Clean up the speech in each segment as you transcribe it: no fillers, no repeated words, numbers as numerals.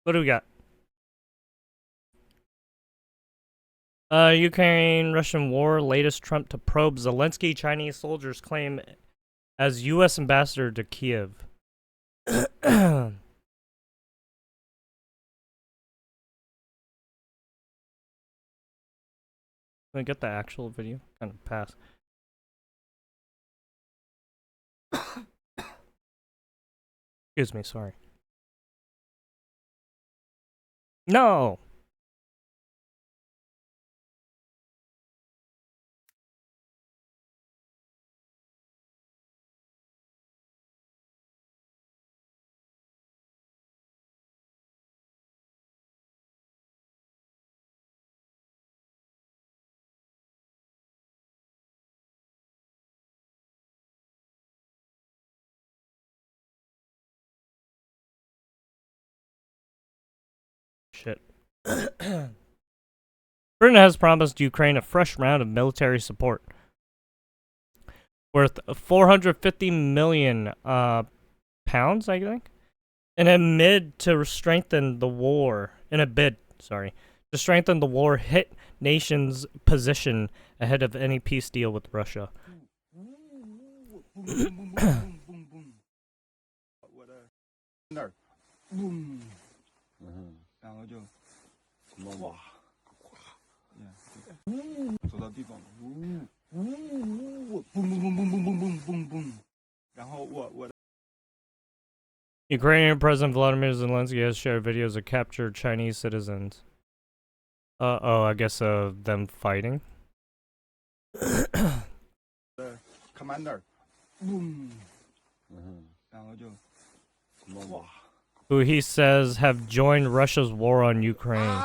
What do we got? Ukraine-Russian war. Latest Trump to probe Zelensky. Chinese soldiers claim as U.S. ambassador to Kiev. Can I get the actual video? Kind of pass. Excuse me, sorry. No! Shit. Britain has promised Ukraine a fresh round of military support worth 450 million pounds, I think, in a bid to strengthen the war. To strengthen the war hit nation's position ahead of any peace deal with Russia. Ukrainian President Vladimir Zelensky has shared videos of captured Chinese citizens. I guess them fighting. Commander. Who he says have joined Russia's war on Ukraine.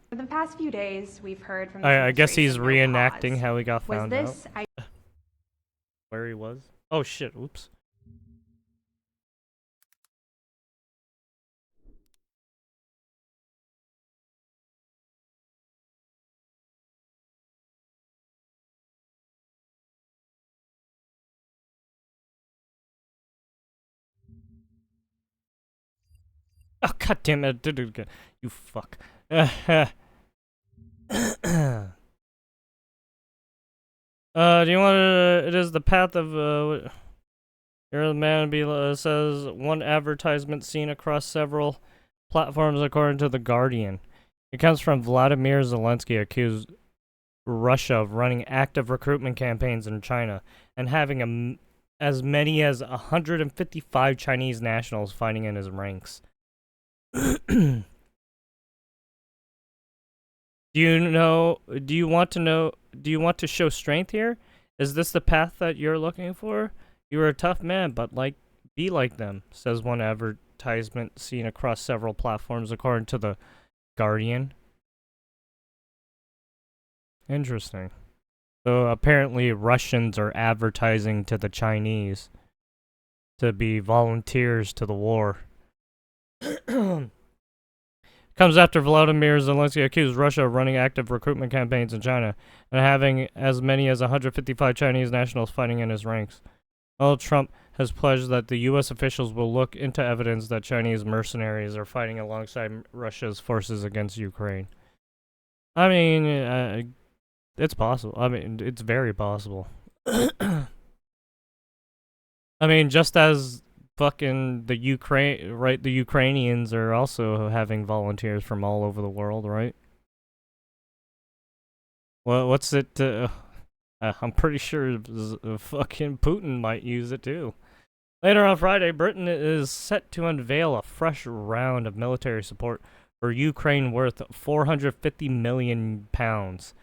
For the past few days, we've heard from. I guess he's reenacting how he got found out. Was this? Where he was? Oh shit! Oops. Oh god damn it! I did it again. You fuck. Do you want to? It is the path of You're the man says one advertisement seen across several platforms according to The Guardian. It comes from Vladimir Zelensky, accused Russia of running active recruitment campaigns in China and having as many as 155 Chinese nationals fighting in his ranks. Do you want to show strength here? Is this the path that you're looking for? You're a tough man, but be like them, says one advertisement seen across several platforms according to The Guardian. Interesting. So apparently Russians are advertising to the Chinese to be volunteers to the war. Comes after Vladimir Zelensky accused Russia of running active recruitment campaigns in China and having as many as 155 Chinese nationals fighting in his ranks. Donald Trump has pledged that the U.S. officials will look into evidence that Chinese mercenaries are fighting alongside Russia's forces against Ukraine. I mean, it's possible. I mean, it's very possible. I mean, just as fucking the Ukrainians are also having volunteers from all over the world, right? Well, what's it? I'm pretty sure fucking Putin might use it too. Later on Friday, Britain is set to unveil a fresh round of military support for Ukraine worth 450 million pounds.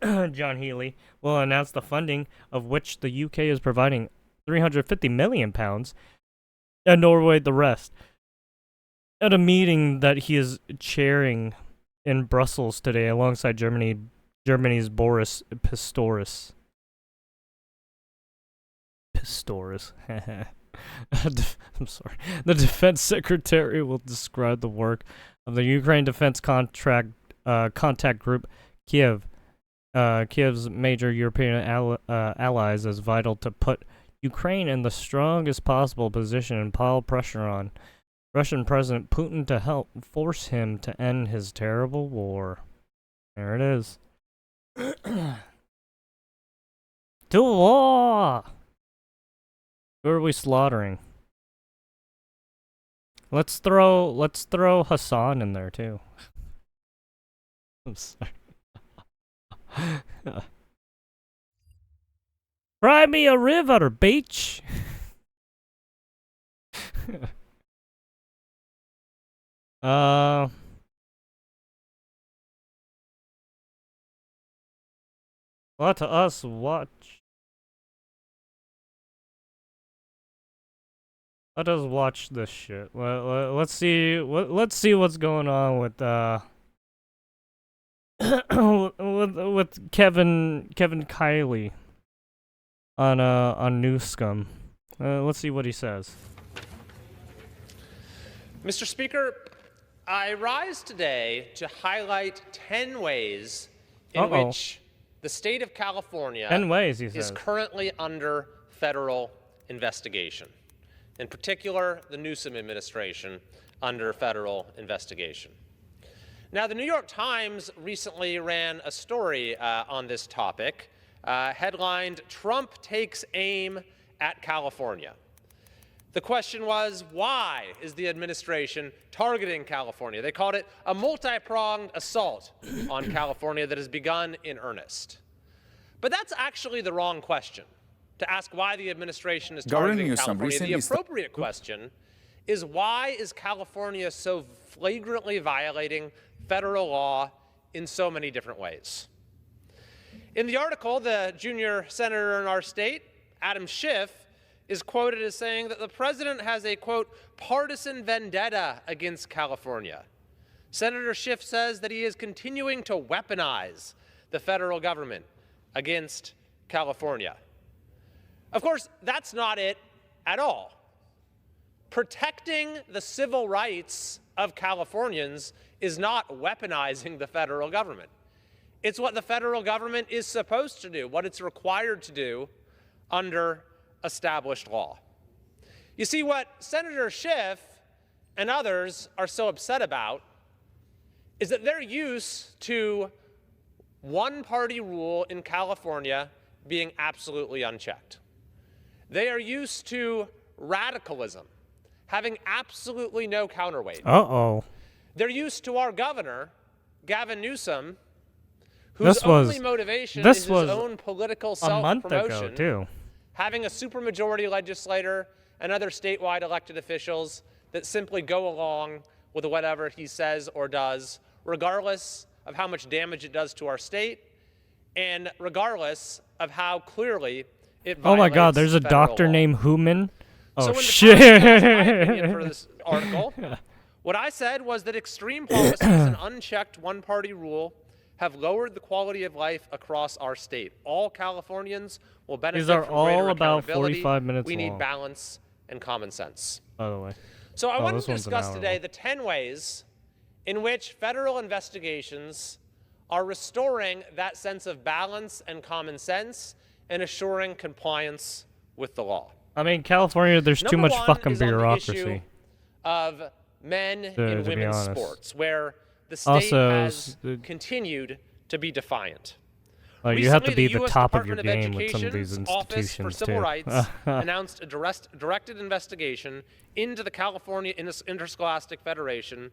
John Healey will announce the funding of which the UK is providing 350 million pounds, and Norway the rest. At a meeting that he is chairing in Brussels today alongside Germany's Boris Pistorius. I'm sorry. The defense secretary will describe the work of the Ukraine Defense Contact Group Kiev Kiev's major European allies as vital to put Ukraine in the strongest possible position and pile pressure on Russian President Putin to help force him to end his terrible war. There it is. To war! Who are we slaughtering? Let's throw Hassan in there too. I'm sorry. Cry me a river, beach. Let us watch. Let us watch this shit. Let's see. Let's see what's going on with with Kevin Kiley on New Scum. Let's see what he says. Mr. Speaker, I rise today to highlight 10 ways in which the state of California 10 ways, he is says. currently under federal investigation. In particular, the Newsom administration under federal investigation. Now, the New York Times recently ran a story on this topic, headlined, "Trump Takes Aim at California." The question was, why is the administration targeting California? They called it a multi-pronged assault on California that has begun in earnest. But that's actually the wrong question, to ask why the administration is targeting California. The appropriate question is, why is California so flagrantly violating federal law in so many different ways? In the article, the junior senator in our state, Adam Schiff, is quoted as saying that the president has a, quote, partisan vendetta against California. Senator Schiff says that he is continuing to weaponize the federal government against California. Of course, that's not it at all. Protecting the civil rights of Californians is not weaponizing the federal government. It's what the federal government is supposed to do, what it's required to do under established law. You see, what Senator Schiff and others are so upset about is that they're used to one-party rule in California being absolutely unchecked. They are used to radicalism having absolutely no counterweight. They're used to our governor, Gavin Newsom, whose only motivation is his own political self-promotion, having a supermajority legislator and other statewide elected officials that simply go along with whatever he says or does, regardless of how much damage it does to our state, and regardless of how clearly it violates. Oh my God, there's a doctor named Human. Oh so shit! For this article, what I said was that extreme policies and unchecked one-party rule have lowered the quality of life across our state. All Californians will benefit These are from all greater about accountability. 45 minutes We need long. balance and common sense. By the way. So I wanted this to one's an discuss hour today long. the 10 ways in which federal investigations are restoring that sense of balance and common sense and assuring compliance with the law. I mean, California, there's too Number much one fucking is on the bureaucracy. issue of men in to be women's honest. sports, where the state Also, has continued to be defiant. You have to Recently, be the US top of your Department game with some of these Education's Office for institutions Civil too. Rights announced a directed investigation into the California Interscholastic Federation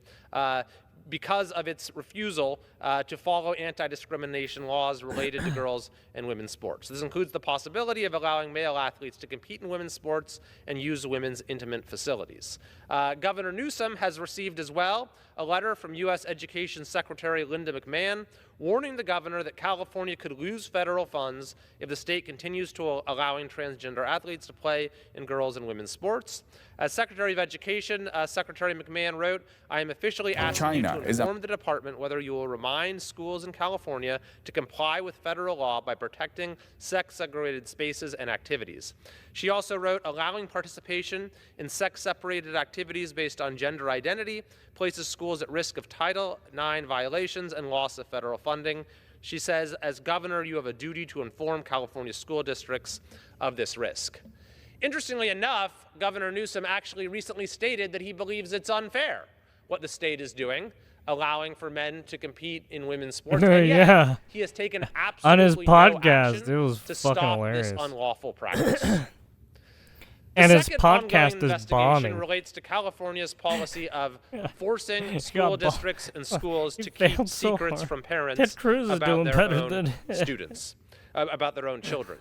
because of its refusal to follow anti-discrimination laws related to girls and women's sports. This includes the possibility of allowing male athletes to compete in women's sports and use women's intimate facilities. Governor Newsom has received as well a letter from U.S. Education Secretary Linda McMahon warning the governor that California could lose federal funds if the state continues to allowing transgender athletes to play in girls and women's sports. As Secretary of Education, Secretary McMahon wrote, "I am officially asking you to inform the department whether you will remind schools in California to comply with federal law by protecting sex-segregated spaces and activities." She also wrote, "Allowing participation in sex-separated activities based on gender identity places schools at risk of Title IX violations and loss of federal funding. She says, as governor, you have a duty to inform California school districts of this risk. Interestingly enough, Governor Newsom actually recently stated that he believes it's unfair what the state is doing, allowing for men to compete in women's sports. And yet, Yeah. he has taken On his absolutely no podcast, action it was to fucking stop hilarious. this unlawful practice. And The his second ongoing podcast is investigation bombing. relates to California's policy of forcing got school bomb- districts and schools He to keep failed so secrets hard. from parents Ted Cruz is about doing their better own than students, about their own children.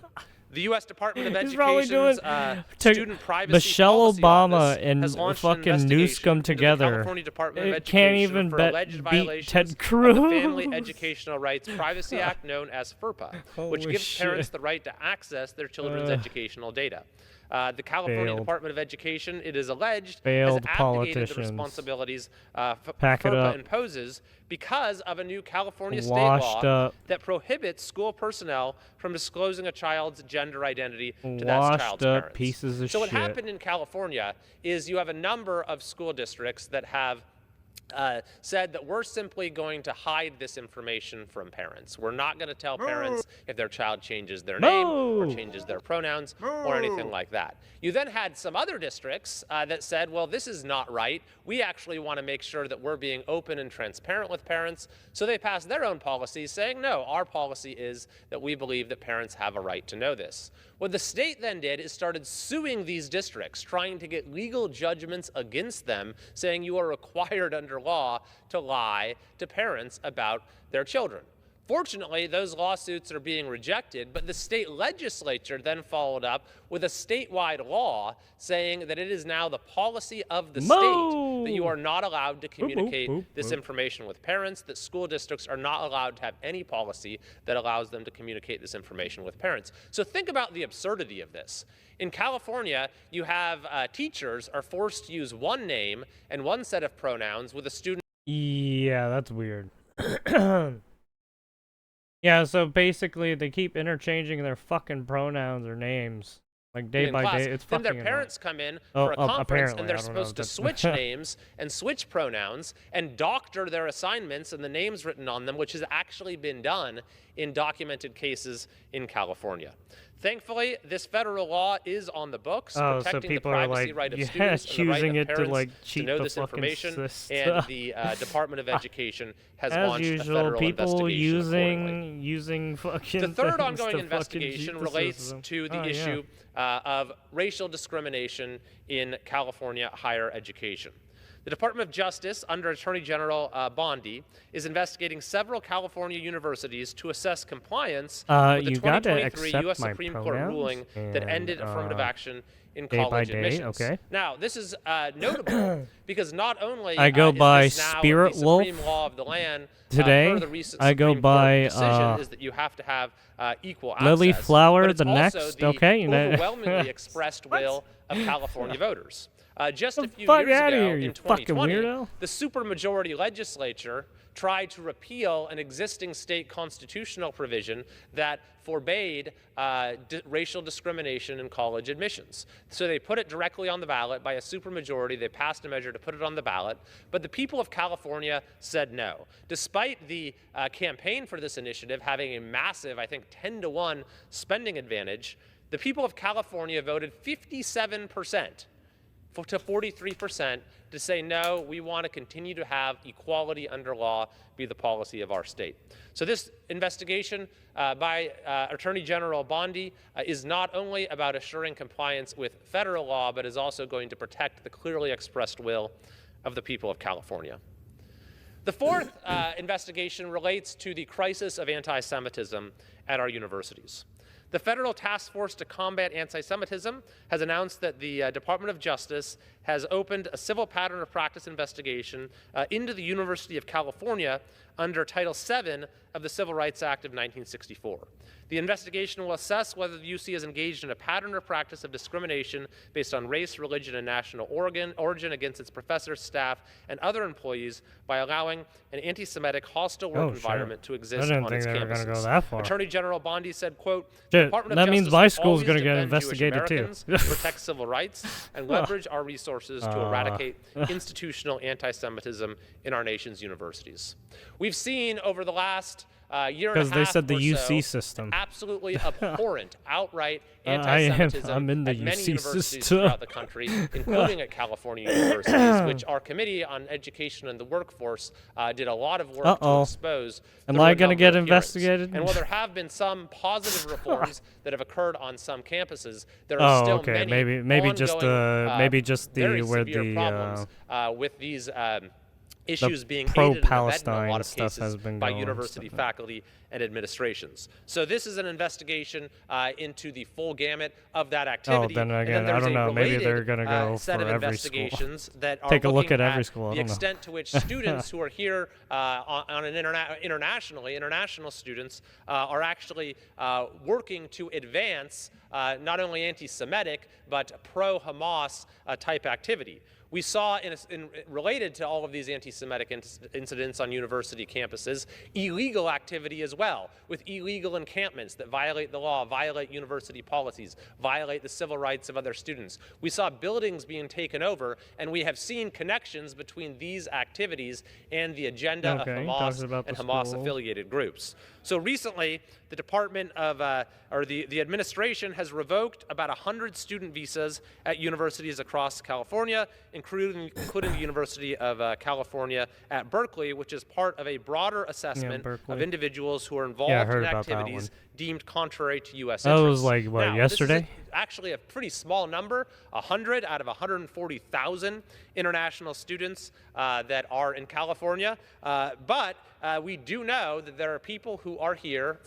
The U.S. Department of He's probably doing Education's to Student Privacy Michelle Policy Obama Office and has launched an fucking Newsom investigation into the together. California Department of It can't Education even for bet- alleged beat violations Ted of the Cruz. Family Educational Rights Privacy Act, known as FERPA, which Holy gives shit. parents the right to access their children's educational data. The California Failed. Department of Education, it is alleged, Failed has abdicated politicians. the responsibilities Pack it FERPA up. imposes because of a new California state Washed law up. that prohibits school personnel from disclosing a child's gender identity to that Washed child's up parents. pieces of So what shit. happened in California is you have a number of school districts that have said that we're simply going to hide this information from parents. We're not going to tell parents if their child changes their name or changes their pronouns or anything like that. You then had some other districts that said, well, this is not right. We actually want to make sure that we're being open and transparent with parents. So they passed their own policies saying, no, our policy is that we believe that parents have a right to know this. What the state then did is started suing these districts, trying to get legal judgments against them, saying you are required under law to lie to parents about their children. Fortunately, those lawsuits are being rejected, but the state legislature then followed up with a statewide law saying that it is now the policy of the state that you are not allowed to communicate this information with parents, that school districts are not allowed to have any policy that allows them to communicate this information with parents. So think about the absurdity of this. In California, you have teachers are forced to use one name and one set of pronouns with a student. Yeah, that's weird. Yeah, so basically they keep interchanging their fucking pronouns or names. Like day in by class. day. It's then fucking their parents annoying. come in Oh, for a conference apparently, and they're I don't know supposed if to that's- switch names and switch pronouns and doctor their assignments and the names written on them, which has actually been done in documented cases in California. Thankfully, this federal law is on the books, Oh, so protecting the people are privacy like, right of yeah, students and the right choosing of it to, parents like, to cheat know the this fucking information. system. And the Department of Education has As launched a usual, federal people investigation accordingly. using fucking The third things ongoing to investigation fucking cheat the relates system. to the Oh, yeah. issue of racial discrimination in California higher education. The Department of Justice, under Attorney General Bondi, is investigating several California universities to assess compliance with the you gotta 2023 accept U.S. my Supreme Court pronouns ruling that and, ended affirmative action in day by college day, admissions. okay. Now, this is notable because not only I go is by this now Spirit the Wolf Supreme law of the land, today. per the recent I go Supreme by, Court decision is that you have to have equal access. Lily Flower but it's the also next, the okay, you know- overwhelmingly expressed will of California voters. Just a few fuck years outta ago, here, you in fucking 2020, weirdo. the supermajority legislature tried to repeal an existing state constitutional provision that forbade racial discrimination in college admissions. So they put it directly on the ballot by a supermajority. They passed a measure to put it on the ballot. But the people of California said no. Despite the campaign for this initiative having a massive, I think, 10-to-1 spending advantage, the people of California voted 57% to 43% to say, no, we want to continue to have equality under law be the policy of our state. So this investigation by Attorney General Bondi is not only about assuring compliance with federal law, but is also going to protect the clearly expressed will of the people of California. The fourth investigation relates to the crisis of anti-Semitism at our universities. The Federal Task Force to Combat Anti-Semitism has announced that the Department of Justice has opened a civil pattern of practice investigation into the University of California under Title VII of the Civil Rights Act of 1964. The investigation will assess whether the UC is engaged in a pattern or practice of discrimination based on race, religion, and national origin against its professors, staff, and other employees by allowing an anti-Semitic hostile work environment to exist on its campuses. Go that far. Attorney General Bondi said, quote, Shit, Department that of means Justice my will school's always gonna get defend investigated too. Jewish Americans, protect civil rights, and leverage our resources to eradicate institutional anti-Semitism in our nation's universities. We've seen over the last year and a half they said the or UC so, system. absolutely abhorrent, outright I anti-Semitism I'm in the at many UC universities system. throughout the country, including at California universities, which our Committee on Education and the Workforce did a lot of work to expose. Am I going to get investigated? And while there have been some positive reforms that have occurred on some campuses, there are still many maybe just very where severe the problems with these issues being aided and abetted in a pro-Palestine lot of stuff cases has been by going, university stuff. faculty and administrations. So this is an investigation into the full gamut of that activity. then and again, then I there's don't a know. Maybe related, they're gonna go set for of every school. investigations that are Take a look looking at every school. I the don't know. extent to which students who are here on an international students are actually working to advance not only anti-Semitic but pro-Hamas type activity. We saw, related to all of these anti-Semitic incidents on university campuses, illegal activity as well, with illegal encampments that violate the law, violate university policies, violate the civil rights of other students. We saw buildings being taken over, and we have seen connections between these activities and the agenda of Hamas and Hamas-affiliated groups. So recently, the Department of, or the administration has revoked about 100 student visas at universities across California, including the University of California at Berkeley, which is part of a broader assessment of individuals who are involved in activities deemed contrary to U.S. interests. That was like, what, now, yesterday? This is actually a pretty small number, 100 out of 140,000 international students that are in California. But we do know that there are people who are here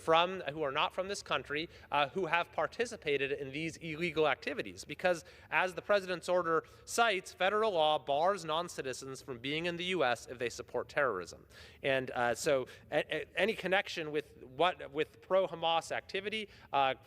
who are not from this country who have participated in these illegal activities, because as the president's order cites, federal law bars non-citizens from being in the U.S. if they support terrorism. And so any connection with pro-Hamas activity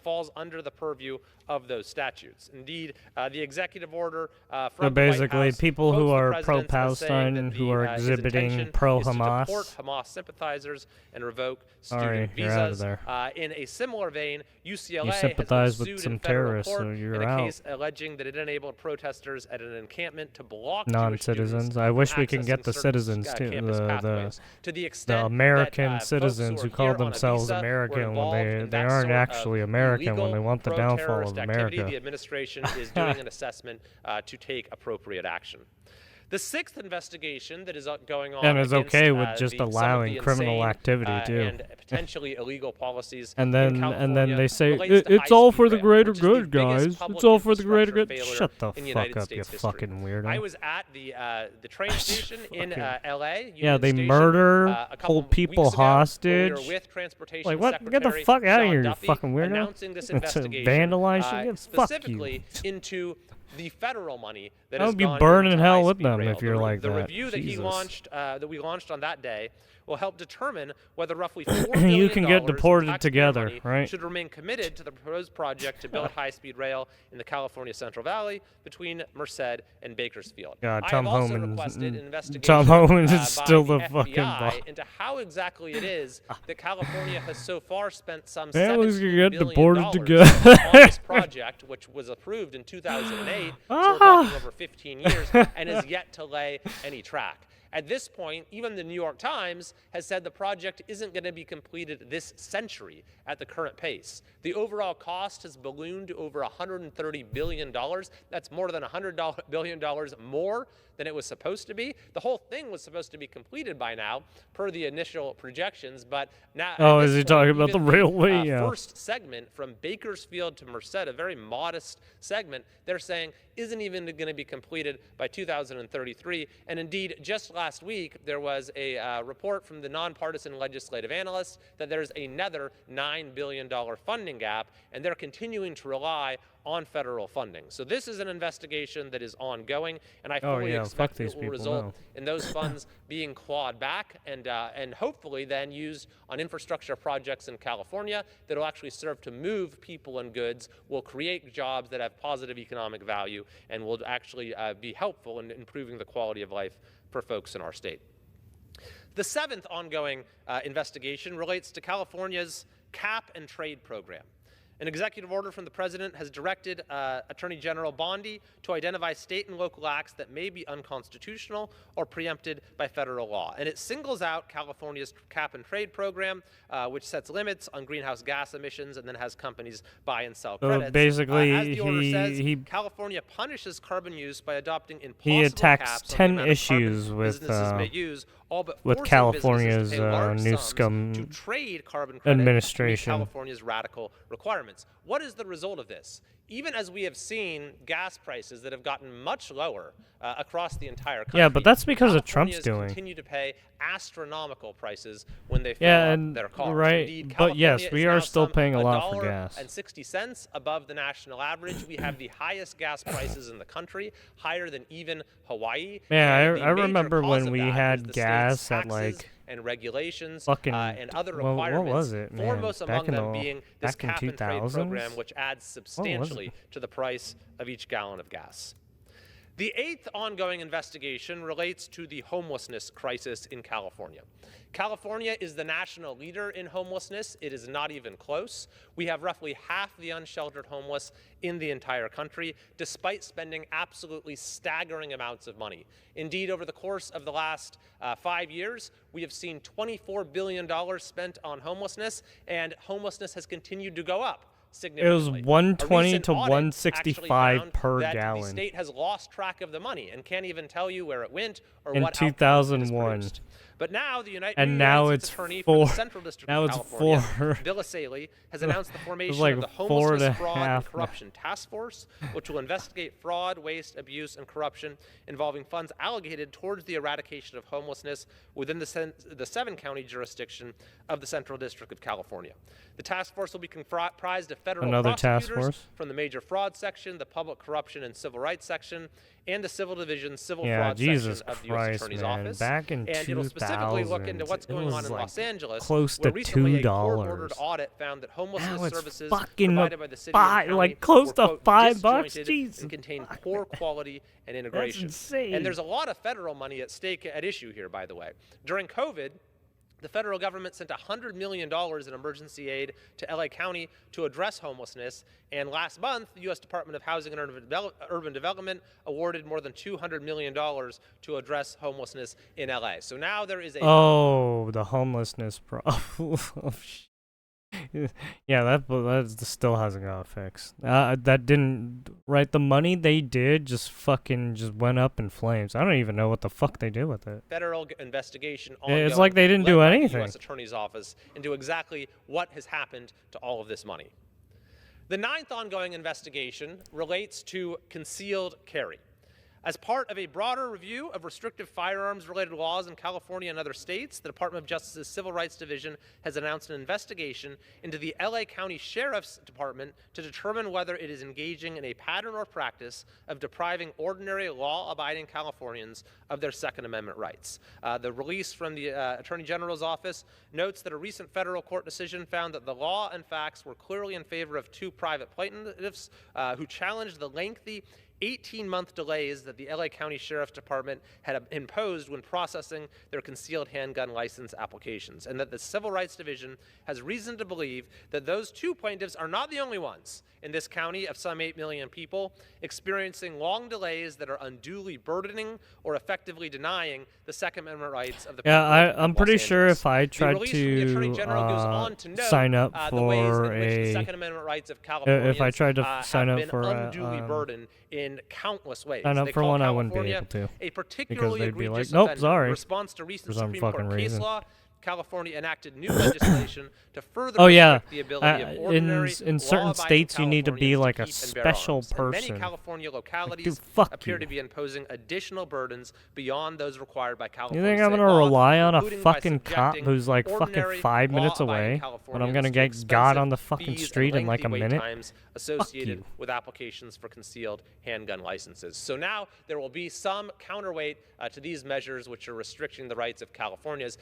falls under the purview of those statutes. Indeed, the executive order from So basically, the White House people who quotes the are president as saying pro-Palestine and that who are his exhibiting intention pro-Hamas. is to deport Hamas sympathizers and revoke Sorry, student you're out of visas. there. In a similar vein, UCLA You has sympathize been with sued some in federal terrorists, court so you're in a out. case alleging that it enabled protesters at an encampment to block Non-citizens. Jewish I wish students we can get accessing the certain, citizens too. campus pathways. To the extent The American that, citizens who call themselves American when they aren't actually American when they want the downfall of America. The administration is doing an assessment to take appropriate action. The sixth investigation that is going on, and it's okay with just some of allowing the criminal insane, activity too, and potentially illegal policies. and in then they say relates to it's all for the high-speed rail, greater which is the good, biggest guys. public It's all for the greater infrastructure good. failure Shut the in fuck United up, States you history. fucking weirdo. I was at the train station in L.A. Yeah, they Union murder, Station, a couple hold people weeks ago, hostage. where we were with Transportation Like, what? Get the Secretary fuck out of Sean here, you Duffy, fucking weirdo. announcing this It's a investigation, vandalizing. Fuck you. specifically into the federal money that I has would be gone burning into hell with high-speed them rail. if you're like the that. review that Jesus. that we launched on that day will help determine whether roughly $4 You billion can get in deported taxpayer together, money right? should remain committed to the proposed project to build high-speed rail in the California Central Valley between Merced and Bakersfield. God, I Tom have also Homan- requested an investigation Tom Homan is by still the FBI fucking boss. into how exactly it is that California has so far spent some Families can $17 get billion deported together. on this project, which was approved in 2008, so we're talking over 15 years, and is yet to lay any track. At this point, even the New York Times has said the project isn't going to be completed this century at the current pace. The overall cost has ballooned to over $130 billion. That's more than $100 billion more than it was supposed to be. The whole thing was supposed to be completed by now, per the initial projections, but now... Oh, is he talking about the railway? Yeah. First segment from Bakersfield to Merced, a very modest segment, they're saying isn't even going to be completed by 2033. And indeed, just last week, there was a report from the nonpartisan legislative analysts that there's another $9 billion funding gap, and they're continuing to rely on federal funding. So this is an investigation that is ongoing, and I fully expect it will result in those funds being clawed back and hopefully then used on infrastructure projects in California that will actually serve to move people and goods, will create jobs that have positive economic value, and will actually be helpful in improving the quality of life for folks in our state. The seventh ongoing investigation relates to California's cap and trade program. An executive order from the president has directed Attorney General Bondi to identify state and local acts that may be unconstitutional or preempted by federal law. And it singles out California's cap and trade program, which sets limits on greenhouse gas emissions and then has companies buy and sell So credits. basically, as the order says, he California punishes carbon use by adopting impossible he attacks caps on 10 the amount of carbon issues with businesses may use, all but with forcing California's businesses to pay large new sums scum to trade carbon credit administration. to meet California's radical requirements. What is the result of this? Even as we have seen gas prices that have gotten much lower across the entire country. Yeah, but that's because of Trump's Californians doing. continue to pay astronomical prices when they fill Yeah, up and their cars. right, Indeed, but yes, California we is are now still some paying a lot for gas. $1.60 above the national average. We have the highest gas prices in the country, higher than even Hawaii. Yeah, And the I major remember cause when of we that is had the state's gas at taxes like and regulations fucking and other what requirements. was it, man? Foremost among Back in them the- being this back in cap and trade 2000s? program, which adds substantially to the price of each gallon of gas. The eighth ongoing investigation relates to the homelessness crisis in California. California is the national leader in homelessness. It is not even close. We have roughly half the unsheltered homeless in the entire country, despite spending absolutely staggering amounts of money. Indeed, over the course of the last 5 years, we have seen $24 billion spent on homelessness, and homelessness has continued to go up. It was A 120 recent to audit 165 actually per found that gallon. The state has lost track of the money and can't even tell you where it went or In what outcome it has 2001. produced. But now the And New now United it's States Attorney four- for the Central District now of it's California, four- Bill Asaley, has announced the formation like of the 4 Homelessness, and a Fraud, half and Corruption Task Force, which will investigate fraud, waste, abuse, and corruption involving funds allocated towards the eradication of homelessness within the 7-county jurisdiction of the Central District of California. The task force will be comprised of federal Another task prosecutors force? from the Major Fraud Section, the Public Corruption and Civil Rights Section, and the Civil Division Civil Yeah, Fraud Jesus Section of the U.S. Christ, Attorney's man. Office. Back in and it'll specifically look 2000, into what's it going on was in like Los Angeles, close where to recently a $2. court-ordered audit found that homelessness Now it's services fucking provided by the city five- and county like close were, to quote, $5. disjointed Jesus and contained fuck, poor quality and integration. insane. And there's a lot of federal money at stake at issue here, by the way. During COVID, the federal government sent $100 million in emergency aid to LA County to address homelessness. And last month, the U.S. Department of Housing and Urban Development awarded more than $200 million to address homelessness in LA. So now there is a... Oh, the homelessness problem. Yeah, that still hasn't got fixed. That didn't, right? The money they did just went up in flames. I don't even know what the fuck they did with it. Federal investigation Yeah, it's ongoing, like they didn't led do by the anything. U.S. Attorney's Office into exactly what has happened to all of this money. The ninth ongoing investigation relates to concealed carry. As part of a broader review of restrictive firearms-related laws in California and other states, the Department of Justice's Civil Rights Division has announced an investigation into the LA County Sheriff's Department to determine whether it is engaging in a pattern or practice of depriving ordinary law-abiding Californians of their Second Amendment rights. The release from the Attorney General's office notes that a recent federal court decision found that the law and facts were clearly in favor of 2 private plaintiffs who challenged the lengthy 18-month delays that the LA County Sheriff's Department had imposed when processing their concealed handgun license applications, and that the Civil Rights Division has reason to believe that those 2 plaintiffs are not the only ones in this county of some 8 million people experiencing long delays that are unduly burdening or effectively denying the Second Amendment rights of the people I'm of pretty Los sure Angeles. if I The tried release from the Attorney General goes on to to note, sign up the ways in for which the a, Second Amendment rights of Californians if I tried to sign have up been for a, unduly burdened in countless ways. sign up They for call one, I wouldn't be California able to, a because particularly they'd be egregious like, nope, offender. sorry, In response to recent for some Supreme Court fucking case reason. law, California enacted new legislation to further Oh yeah, restrict the ability of ordinary, in certain law-abiding states you need to be Californians like a keep and bear special arms. And person. many California Dude, localities fuck appear you. to be imposing additional burdens beyond those required by You California think I'm state gonna law, rely on a including by fucking cop subjecting who's like fucking ordinary, 5 minutes law-abiding away, but I'm gonna Californians to get God on expensive the fucking fees and street in like a lengthy wait minute? times associated you. with applications for concealed handgun licenses. So now there will be some counterweight to these measures which are restricting the rights of Californians.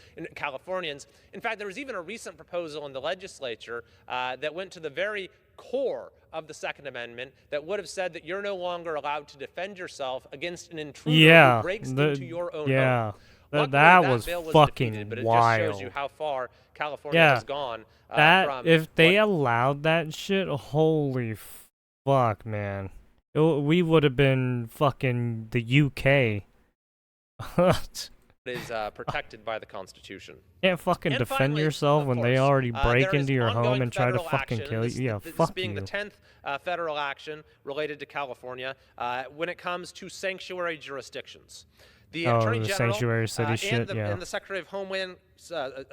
In fact, there was even a recent proposal in the legislature that went to the very core of the Second Amendment that would have said that you're no longer allowed to defend yourself against an intruder who breaks into your own home. Luckily, that that was bill was fucking defeated, but it wild. just shows you how far California Yeah, has gone that from if they what allowed that shit, holy fuck, man. We would have been fucking the UK. is protected by the Constitution. Can't fucking And defend finally, yourself of when they course, already break there is into your home ongoing and try to federal fucking action, kill you. Yeah, this fuck being you. the 10th federal action related to California when it comes to sanctuary jurisdictions. The Oh, Attorney the General sanctuary city shit, yeah. and the Secretary of Homeland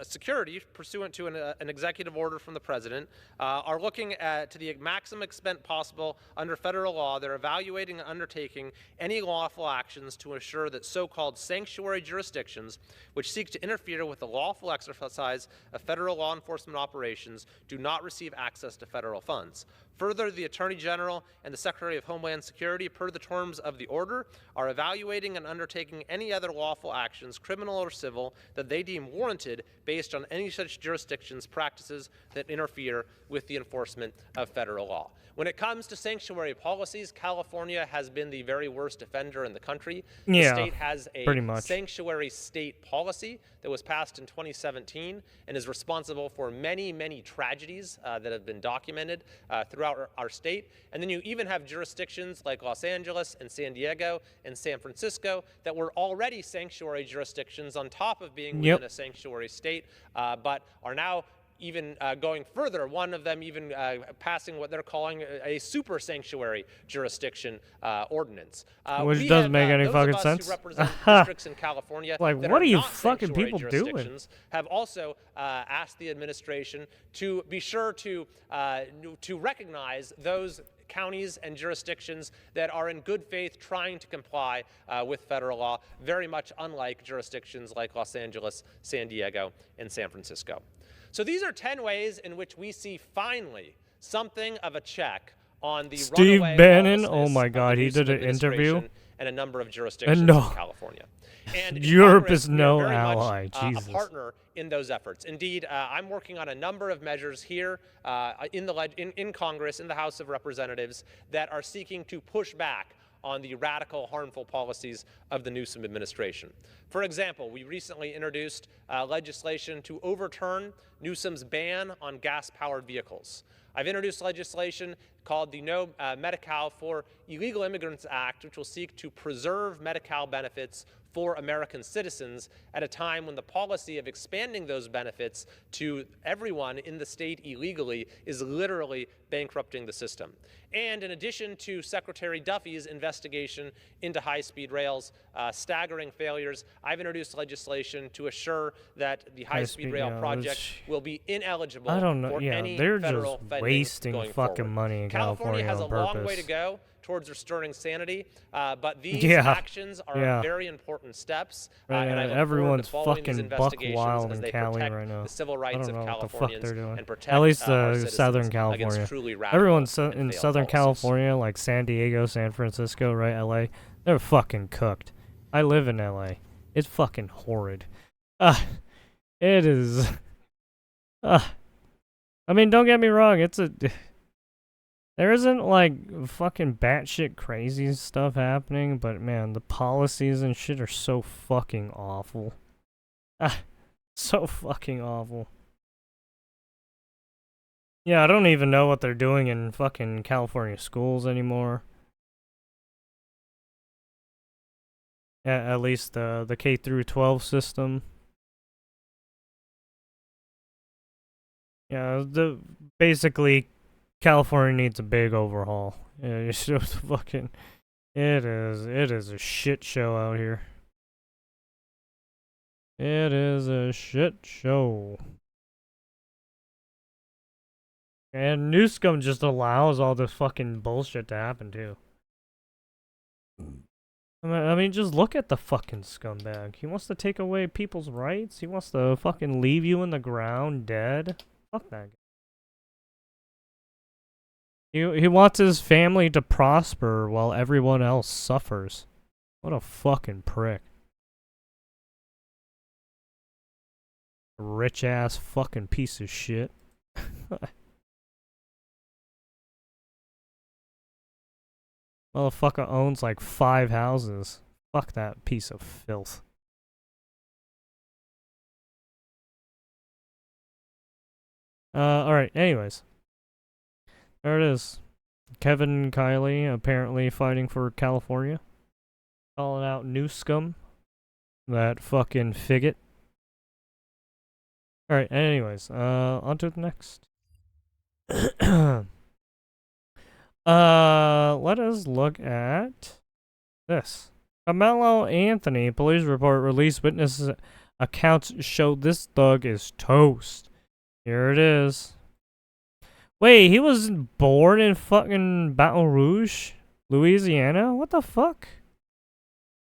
Security, pursuant to an executive order from the President, are looking to the maximum extent possible under federal law. They're evaluating and undertaking any lawful actions to ensure that so-called sanctuary jurisdictions, which seek to interfere with the lawful exercise of federal law enforcement operations, do not receive access to federal funds. Further, the Attorney General and the Secretary of Homeland Security, per the terms of the order, are evaluating and undertaking any other lawful actions, criminal or civil, that they deem warranted based on any such jurisdictions' practices that interfere with the enforcement of federal law. When it comes to sanctuary policies, California has been the very worst offender in the country. Yeah, the state has a pretty much. sanctuary state policy that was passed in 2017 and is responsible for many, many tragedies that have been documented throughout our state. And then you even have jurisdictions like Los Angeles and San Diego and San Francisco that were already sanctuary jurisdictions on top of being within a sanctuary state, but are now even going further, one of them even passing what they're calling a super sanctuary jurisdiction ordinance. Which doesn't make any fucking those of us sense. who represent districts in California Like, that what are are you not fucking sanctuary people doing? jurisdictions have also asked the administration to be sure to recognize those counties and jurisdictions that are in good faith trying to comply with federal law, very much unlike jurisdictions like Los Angeles, San Diego, and San Francisco. So these are 10 ways in which we see finally something of a check on the Steve runaway Bannon, oh lawlessness my of God, the he Newsom did an interview. administration and a number of jurisdictions no. in California. And in Europe Congress, is we are no very ally. much, Jesus. a partner in those efforts. Indeed, I'm working on a number of measures here in Congress, in the House of Representatives, that are seeking to push back on the radical, harmful policies of the Newsom administration. For example, we recently introduced legislation to overturn Newsom's ban on gas-powered vehicles. I've introduced legislation called the No Medi-Cal for Illegal Immigrants Act, which will seek to preserve Medi-Cal benefits for American citizens at a time when the policy of expanding those benefits to everyone in the state illegally is literally bankrupting the system. And in addition to Secretary Duffy's investigation into high-speed rail's staggering failures, I've introduced legislation to assure that the high-speed rail project will be ineligible for any federal funding wasting going fucking forward. money in California has a on long way purpose. to go towards restoring sanity, but these Yeah. actions are very important steps, and I look everyone's forward to following these fucking buck investigations wild as in they Cali protect right now. the civil I rights don't of know what the fuck Californians they're doing. and protect At least our citizens Southern against California. truly radical Everyone and in failed Southern policies. California, like San Diego, San Francisco, right, LA, they're fucking cooked. I live in LA. It's fucking horrid. It is. I mean, don't get me wrong. There isn't like fucking batshit crazy stuff happening, but man, the policies and shit are so fucking awful. So fucking awful. Yeah, I don't even know what they're doing in fucking California schools anymore. At least the K through 12 system. Yeah, basically California needs a big overhaul. Yeah, it's just fucking. It is a shit show out here. It is a shit show. And Newsom just allows all this fucking bullshit to happen too. I mean, just look at the fucking scumbag. He wants to take away people's rights. He wants to fucking leave you in the ground dead. Fuck that guy. He wants his family to prosper while everyone else suffers. What a fucking prick. Rich ass fucking piece of shit. Motherfucker owns like 5 houses. Fuck that piece of filth. Alright, anyways. There it is. Kevin and Kylie apparently fighting for California. Calling out Newscum. That fucking figgot. Alright, anyways, on to the next. Let us look at this. Carmelo Anthony, police report released witness accounts show this thug is toast. Here it is. Wait, he was born in fucking Baton Rouge, Louisiana? What the fuck?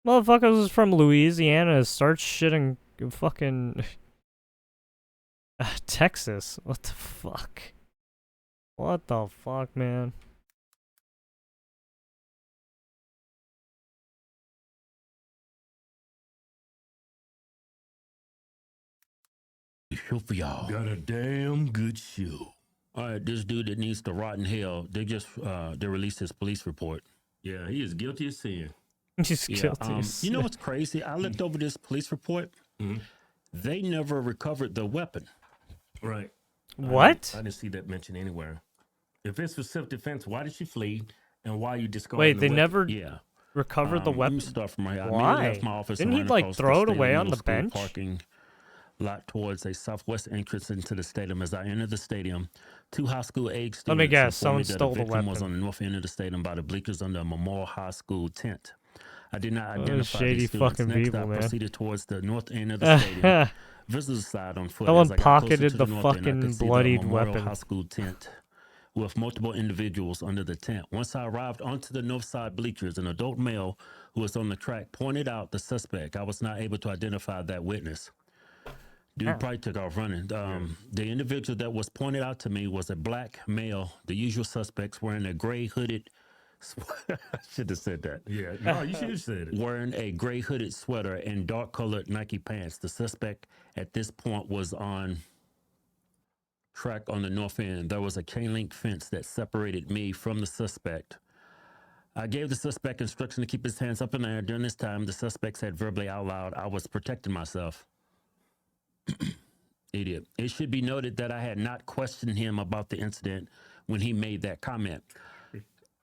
Motherfuckers from Louisiana start shit in fucking Texas. What the fuck? What the fuck, man? Show for y'all. Got a damn good show. All right, this dude that needs to rot in hell. They just they released his police report. Yeah, he is guilty of sin. He's guilty. You know what's crazy? I looked over this police report. Mm-hmm. They never recovered the weapon. Right. What? I didn't see that mentioned anywhere. If it's for self-defense, why did she flee? And why you discarded Wait, the they weapon? never Yeah. recovered the Let weapon? me start from right here. I Why? immediately left my office Didn't and he, ran like, across throw it Stadium away on Middle the School bench? Parking lot towards a southwest entrance into the stadium. As I entered the stadium, two high school age students Let me guess, informed me someone that stole a the victim was weapon. on the north end of the stadium by the bleachers under a Memorial High School tent. I did not Those identify shady these students. fucking Next, people, I man. proceeded towards the north end of the stadium. Visitors side on foot. Someone As I got closer pocketed to the north end, I fucking could see bloodied the Memorial weapon. High School tent with multiple individuals under the tent. Once I arrived onto the north side bleachers, an adult male who was on the track pointed out the suspect. I was not able to identify that witness. Dude probably took off running. The individual that was pointed out to me was a black male, the usual suspects wearing a gray hooded I should have said that. Yeah. No, you should have said it. Wearing a gray hooded sweater and dark colored Nike pants. The suspect at this point was on track on the north end. There was a chain link fence that separated me from the suspect. I gave the suspect instruction to keep his hands up in the air. During this time, the suspect said verbally out loud, "I was protecting myself." Idiot. It should be noted that I had not questioned him about the incident when he made that comment.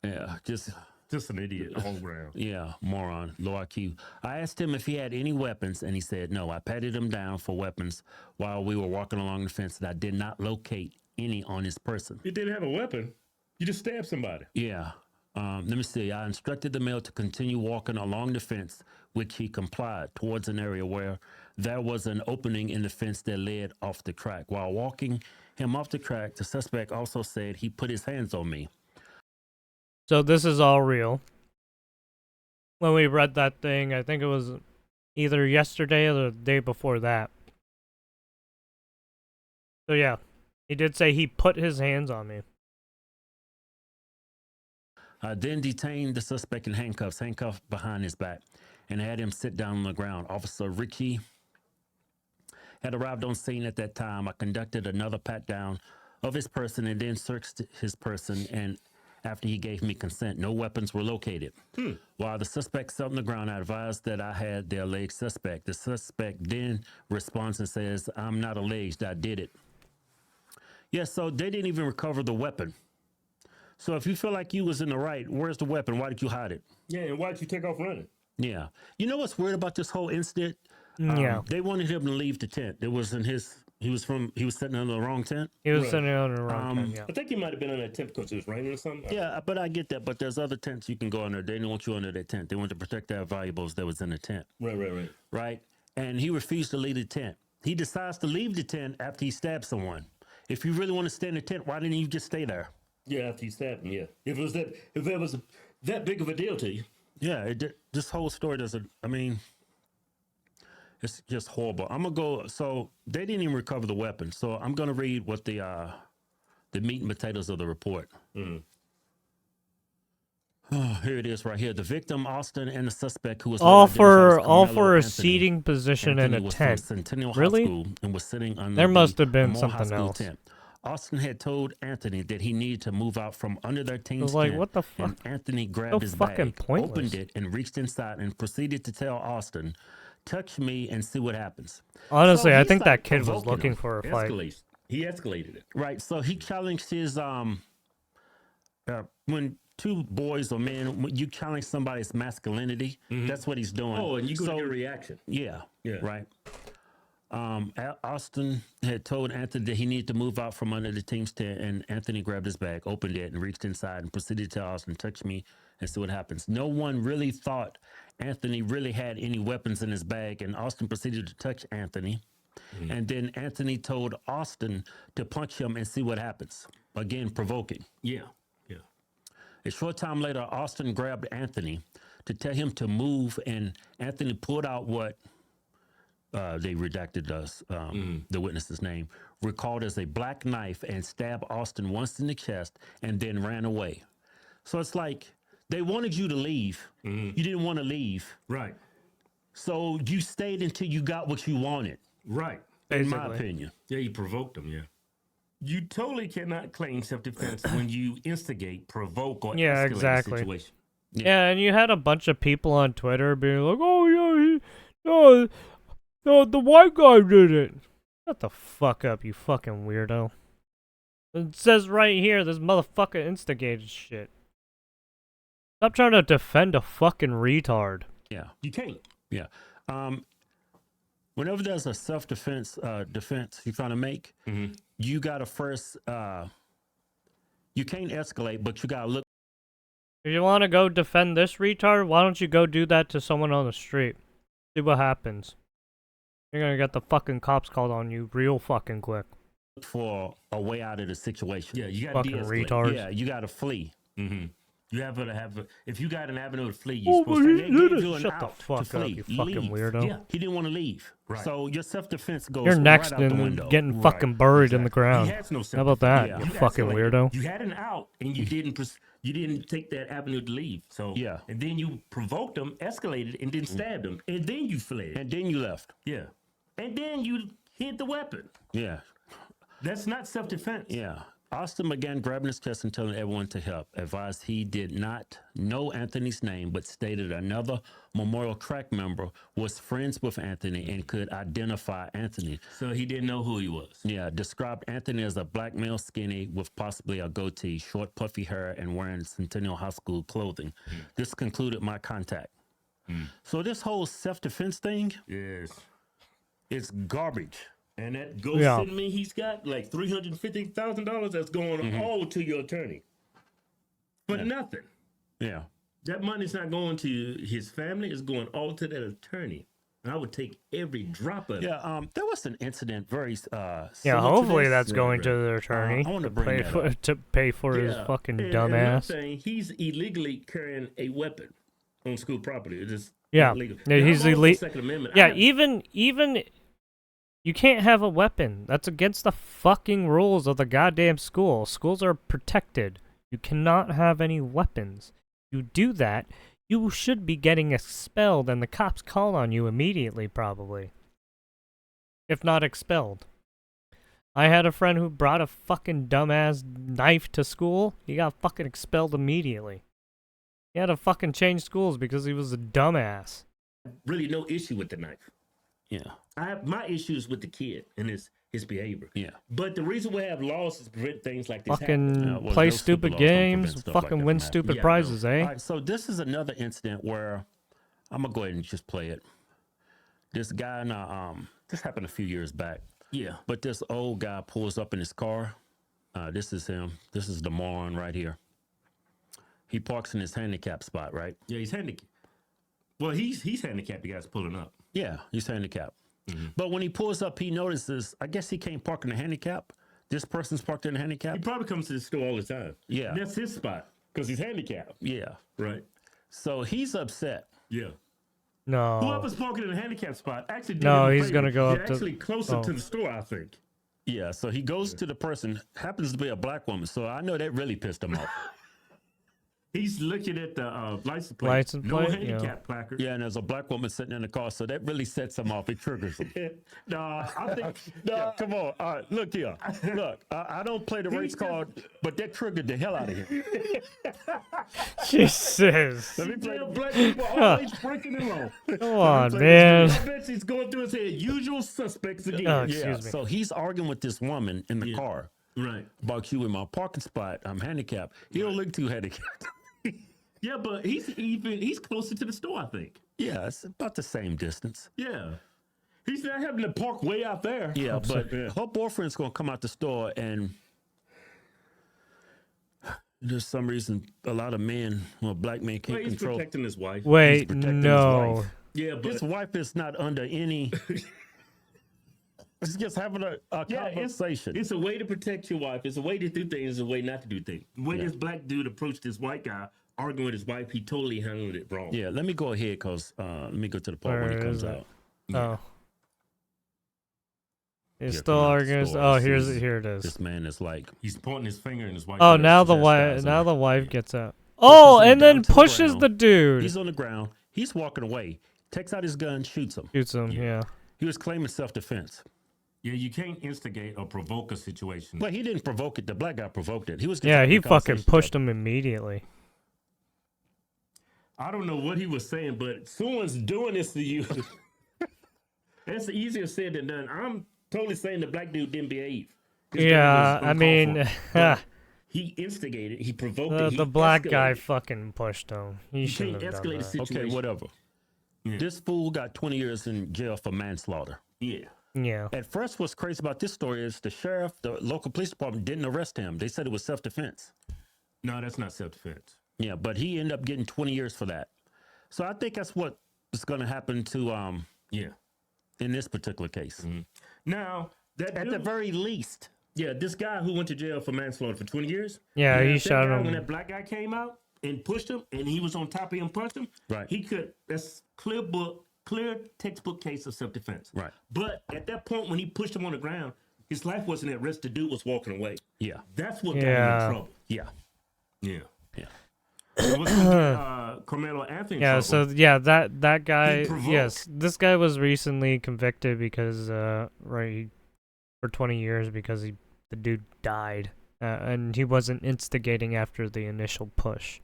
Yeah, Just an idiot all around. yeah, moron, low IQ. I asked him if he had any weapons, and he said no. I patted him down for weapons while we were walking along the fence, and I did not locate any on his person. You didn't have a weapon. You just stabbed somebody. Yeah. Let me see. I instructed the male to continue walking along the fence, which he complied towards an area where there was an opening in the fence that led off the track. While walking him off the track, the suspect also said he put his hands on me. So this is all real. When we read that thing, I think it was either yesterday or the day before that. So yeah, he did say he put his hands on me. I then detained the suspect in handcuffed behind his back, and had him sit down on the ground. Officer Ricky had arrived on scene at that time. I conducted another pat down of his person and then searched his person, and after he gave me consent, no weapons were located. While the suspect sat on the ground, I advised that I had the alleged suspect. The suspect then responds and says, "I'm not alleged, I did it." Yeah, so they didn't even recover the weapon. So if you feel like you was in the right, where's the weapon? Why did you hide it? Yeah, and why'd you take off running? Yeah. You know what's weird about this whole incident? Yeah. They wanted him to leave the tent. It was in his, he was sitting under the wrong tent. He was Right. sitting on the wrong tent, yeah. I think he might have been on that tent because it was raining or something. Yeah, but I get that. But there's other tents you can go under. They didn't want you under their tent. They wanted to protect their valuables that was in the tent. Right. Right? And he refused to leave the tent. He decides to leave the tent after he stabbed someone. If you really want to stay in the tent, why didn't you just stay there? Yeah, after you stabbed him, yeah. If it was that big of a deal to you. Yeah, this whole story doesn't, I mean, it's just horrible. I'm going to go, so they didn't even recover the weapon. So I'm going to read what the meat and potatoes of the report. Here it is right here. The victim, Austin, and the suspect who was all later identified as for Carmelo a Anthony. seating position Anthony in a was from tent. Centennial Really? High School and was sitting under There must the have been Memorial High something School else. tent. Austin had told Anthony that he needed to move out from under their team's was like, tent. what the fuck? And Anthony grabbed So his fucking bag, pointless. opened it, and reached inside and proceeded to tell Austin, "Touch me and see what happens." Honestly, So I he's, think like, that kid was provoking looking him. for a fight. Escalates. He escalated it. Right. So he challenged his when two boys or men, when you challenge somebody's masculinity, that's what he's doing. Oh, and you go so, to your reaction. Yeah. Yeah. Right. Austin had told Anthony that he needed to move out from under the team's tent, and Anthony grabbed his bag, opened it, and reached inside and proceeded to tell Austin, touch me and see what happens. No one really thought Anthony really had any weapons in his bag, and Austin proceeded to touch Anthony. And then Anthony told Austin to punch him and see what happens. Again, provoking. Yeah. Yeah. A short time later, Austin grabbed Anthony to tell him to move, and Anthony pulled out what they redacted us, the witness's name, recalled as a black knife, and stabbed Austin once in the chest and then ran away. So it's like they wanted you to leave. You didn't want to leave. Right. So you stayed until you got what you wanted, Right. in my Basically. opinion. Yeah, you provoked him, yeah. You totally cannot claim self-defense when you instigate, provoke, or Yeah, escalate exactly. a situation. Yeah, and you had a bunch of people on Twitter being like, "Oh yeah, no, the white guy did it." Shut the fuck up, you fucking weirdo. It says right here, this motherfucker instigated shit. Stop trying to defend a fucking retard. Yeah. You can't. Yeah. Whenever there's a self-defense defense you're trying to make, you gotta first you can't escalate, but you gotta look. If you want to go defend this retard, why don't you go do that to someone on the street? See what happens. You're gonna get the fucking cops called on you real fucking quick. For a way out of the situation. Yeah, you got to Fucking de-escalate. retard. Yeah, you gotta flee. You have to have. If you got an avenue to flee, Oh, you're supposed to. They gave you an Shut the out fuck to up, flee. you fucking Leave. weirdo. Yeah. He didn't want to leave. Right. So your self-defense goes You're next right out the and window. getting Right. fucking buried in the Exactly. ground. He has no How about that, Yeah. you You fucking escalated. weirdo? You had an out, and you didn't. You didn't take that avenue to leave. So Yeah. and then you provoked him, escalated, and then stabbed him, and then you fled. And then you left. Yeah, and then you hid the weapon. Yeah. That's not self-defense. Yeah. Austin began grabbing his chest and telling everyone to help. Advised he did not know Anthony's name, but stated another Memorial Track member was friends with Anthony and could identify Anthony. So he didn't know who he was. Yeah, described Anthony as a black male, skinny, with possibly a goatee, short, puffy hair, and wearing Centennial High School clothing. This concluded my contact. So this whole self-defense thing Yes. is garbage. And that ghost Yeah. in me, he's got like $350,000 that's going all to your attorney. But nothing. Yeah. That money's not going to his family, it's going all to that attorney. And I would take every drop of it. Yeah, there was an incident very Yeah, similar to hopefully this. that's going to the attorney I wanna to bring pay that for up. to pay for his Yeah. fucking And another dumbass. thing, he's illegally carrying a weapon on school property. It is Yeah. illegal. Yeah, Now, he's I'm all for elite. Second Amendment. Yeah, I- even you can't have a weapon. That's against the fucking rules of the goddamn school. Schools are protected. You cannot have any weapons. You do that, you should be getting expelled, and the cops call on you immediately, probably. If not expelled. I had a friend who brought a fucking dumbass knife to school. He got fucking expelled immediately. He had to fucking change schools because he was a dumbass. really no issue with the knife. Yeah. I have my issues with the kid and his behavior. Yeah. But the reason we have laws is to prevent things like this Fucking Yeah, well, play those stupid stupid laws don't prevent games, stuff like fucking that win from stupid happening. Yeah, prizes, eh? All right, so this is another incident where I'm gonna go ahead and just play it. This guy in this happened a few years back, Yeah. but this old guy pulls up in his car. This is him. This is the moron right here. He parks in his handicap spot, right? Yeah, he's handicapped. Well, he's handicapped, the guy's pulling up. Yeah, he's handicapped. Mm-hmm. But when he pulls up, he notices, I guess he can't park in the handicap. This person's parked in the He handicap. probably comes to the store all the time. Yeah. And that's his spot because he's handicapped. Yeah. Right. So he's upset. Yeah. No. Whoever's parking in a handicap spot actually did No, him a he's favor. gonna go They're up to- actually closer oh. to the store, I think. Yeah, so he goes to the person, happens to be a black woman. So I know that really pissed him off. He's looking at the license plate. License No plate, yeah. handicap placard. Yeah, and there's a black woman sitting in the car, so that really sets him off. It triggers him. No, I think. No, come on. All right, look here. Look, I don't play the race card, but that triggered the hell out of him. Jesus. Let me play Damn, the black people always breaking the law. Come on, man. I bet he's going through his head. Usual suspects again. Oh, Yeah, excuse me. so he's arguing with this woman in the car Right. about you in my parking spot. I'm handicapped. He don't look too handicapped. Yeah, but he's closer to the store, I think. Yeah, it's about the same distance. Yeah. He's not having to park way out there. Yeah, but her boyfriend's gonna come out the store, and there's some reason a lot of men, well, black men can't Well, he's control. protecting his wife. Wait, protecting his no. wife. Yeah, but His wife is not under any. It's just having a conversation. it's a way to protect your wife. It's a way to do things. It's a way not to do things. The way this black dude approached this white guy arguing with his wife, he totally handled it wrong. Yeah, let me go ahead because let me go to the part when he Where comes is it? out. Oh. He's Yeah, still come out the arguing. store. Oh, This here it is. This man is like, He's pointing his finger in his wife. Oh, now the Chastising wife. Now her. the wife gets out. Oh, him and down then to the pushes ground. the dude. he's on the ground. He's walking away. Takes out his gun, shoots him. Shoots him. Yeah. He was claiming self-defense. Yeah, you can't instigate or provoke a situation. But he didn't provoke it. The black guy provoked it. He was. just Yeah, having he a fucking conversation pushed with him immediately. I don't know what he was saying, but someone's doing this to you. That's easier said than done. I'm totally saying the black dude didn't behave. His behavior Yeah, was I uncalled mean, for. But he instigated. He provoked it. He the black guy escalated. fucking pushed him. He You shouldn't can't have escalate done a that. situation. Okay, whatever. Yeah. This fool got 20 years in jail for manslaughter. Yeah. Yeah. At first, what's crazy about this story is the sheriff, the local police department didn't arrest him. They said it was self-defense. No, that's not self-defense. Yeah, but he ended up getting 20 years for that. So I think that's what is going to happen to Yeah. in this particular case. Now that At dude, the very least. yeah, this guy who went to jail for manslaughter for 20 years. Yeah, he that shot guy, him. When that black guy came out and pushed him, and he was on top of him, punched him. Right. He could. That's clear textbook case of self-defense. Right. But at that point, when he pushed him on the ground, his life wasn't at risk. The dude was walking away. Yeah. That's what got him Yeah. in trouble. Yeah. Yeah. Yeah. So what's gonna get Carmelo Anthony in Yeah, trouble? so yeah, that guy. provoked. Yes, this guy was recently convicted because for 20 years because the dude died, and he wasn't instigating after the initial push.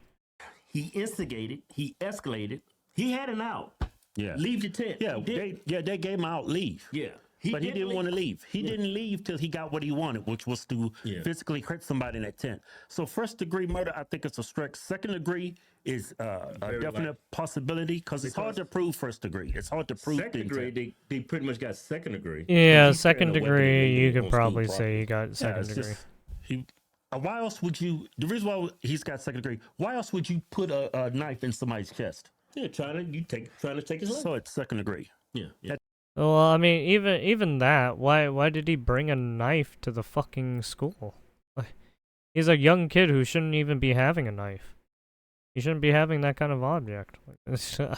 He instigated. He escalated. He had an out. Yeah. Leave the tent. Yeah, He did. they gave him out leave. Yeah. But he didn't want to leave. He didn't leave till he got what he wanted, which was to Yeah. physically hurt somebody in that tent. So first degree murder, I think it's a stretch. Second degree is a Very definite light. possibility because it's hard to prove first degree. It's hard to prove Second the degree, intent. they pretty much got second degree. Yeah, He's second carrying a weapon degree. You on could school probably property. say you got Yeah, second it's degree. just why else would you? The reason why he's got second degree. Why else would you put a knife in somebody's chest? Yeah, trying to take his life. So it's second degree. Yeah. Well, I mean, even that. Why did he bring a knife to the fucking school? Like, he's a young kid who shouldn't even be having a knife. He shouldn't be having that kind of object. Like, it's, The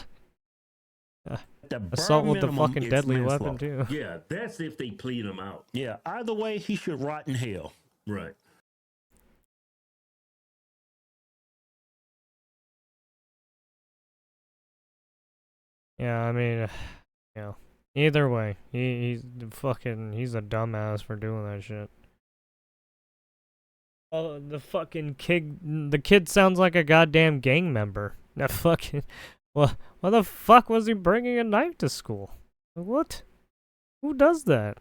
bare assault with the minimum, fucking it's deadly weapon manslaughter. too. Yeah, that's if they plead him out. Yeah. Either way, he should rot in hell. Right. Yeah, I mean, yeah. Either way, he's a dumbass for doing that shit. Oh, the kid sounds like a goddamn gang member. That fucking, why the fuck was he bringing a knife to school? What? Who does that?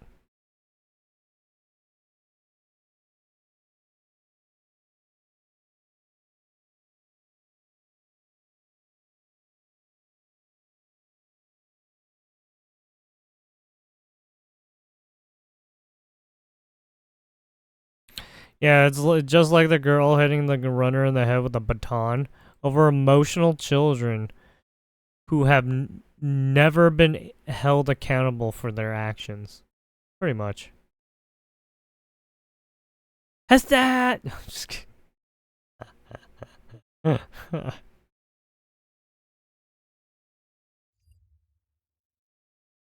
Yeah, it's just like the girl hitting the runner in the head with a baton over emotional children who have never been held accountable for their actions. Pretty much. Has that? No, I'm just kidding.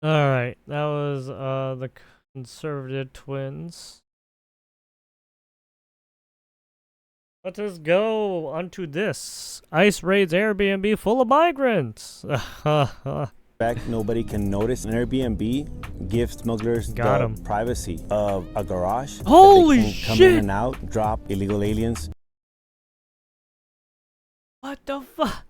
All right, that was the conservative twins. Let us go onto this. ICE raids Airbnb full of migrants. Fact, nobody can notice. An Airbnb gives smugglers the privacy of a garage. Holy that they can come in and out, drop illegal aliens. What the fuck?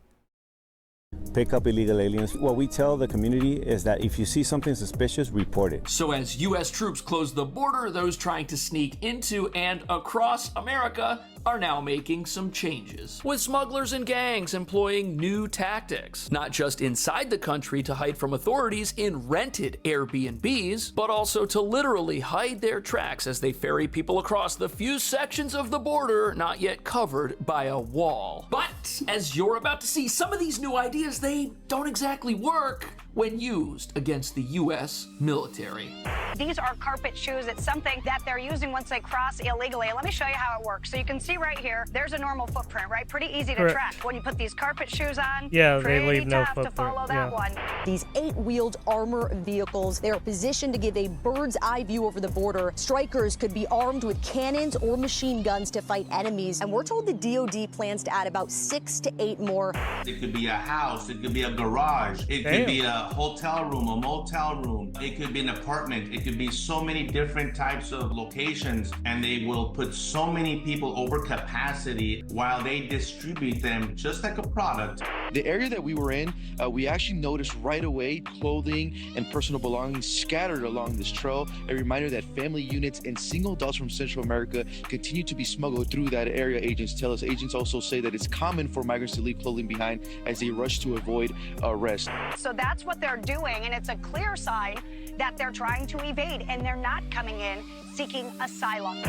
Pick up illegal aliens. What we tell the community is that if you see something suspicious, report it. So as U.S. troops close the border, those trying to sneak into and across America are now making some changes, with smugglers and gangs employing new tactics, not just inside the country to hide from authorities in rented Airbnbs, but also to literally hide their tracks as they ferry people across the few sections of the border not yet covered by a wall. But as you're about to see, some of these new ideas, they don't exactly work when used against the U.S. military. These are carpet shoes. It's something that they're using once they cross illegally. Let me show you how it works. So you can see right here, there's a normal footprint, right? Pretty easy to track. When you put these carpet shoes on, they leave no tough to follow that one. These 8-wheeled armor vehicles, they are positioned to give a bird's eye view over the border. Strikers could be armed with cannons or machine guns to fight enemies. And we're told the DoD plans to add about 6 to 8 more. It could be a house, it could be a garage, it could be a hotel room, a motel room, it could be an apartment, it could be so many different types of locations, and they will put so many people over capacity while they distribute them just like a product. The area that we were in, we actually noticed right away clothing and personal belongings scattered along this trail. A reminder that family units and single adults from Central America continue to be smuggled through that area, agents tell us. Agents also say that it's common for migrants to leave clothing behind as they rush to avoid arrest. So that's what they're doing, and it's a clear sign that they're trying to evade, and they're not coming in seeking asylum.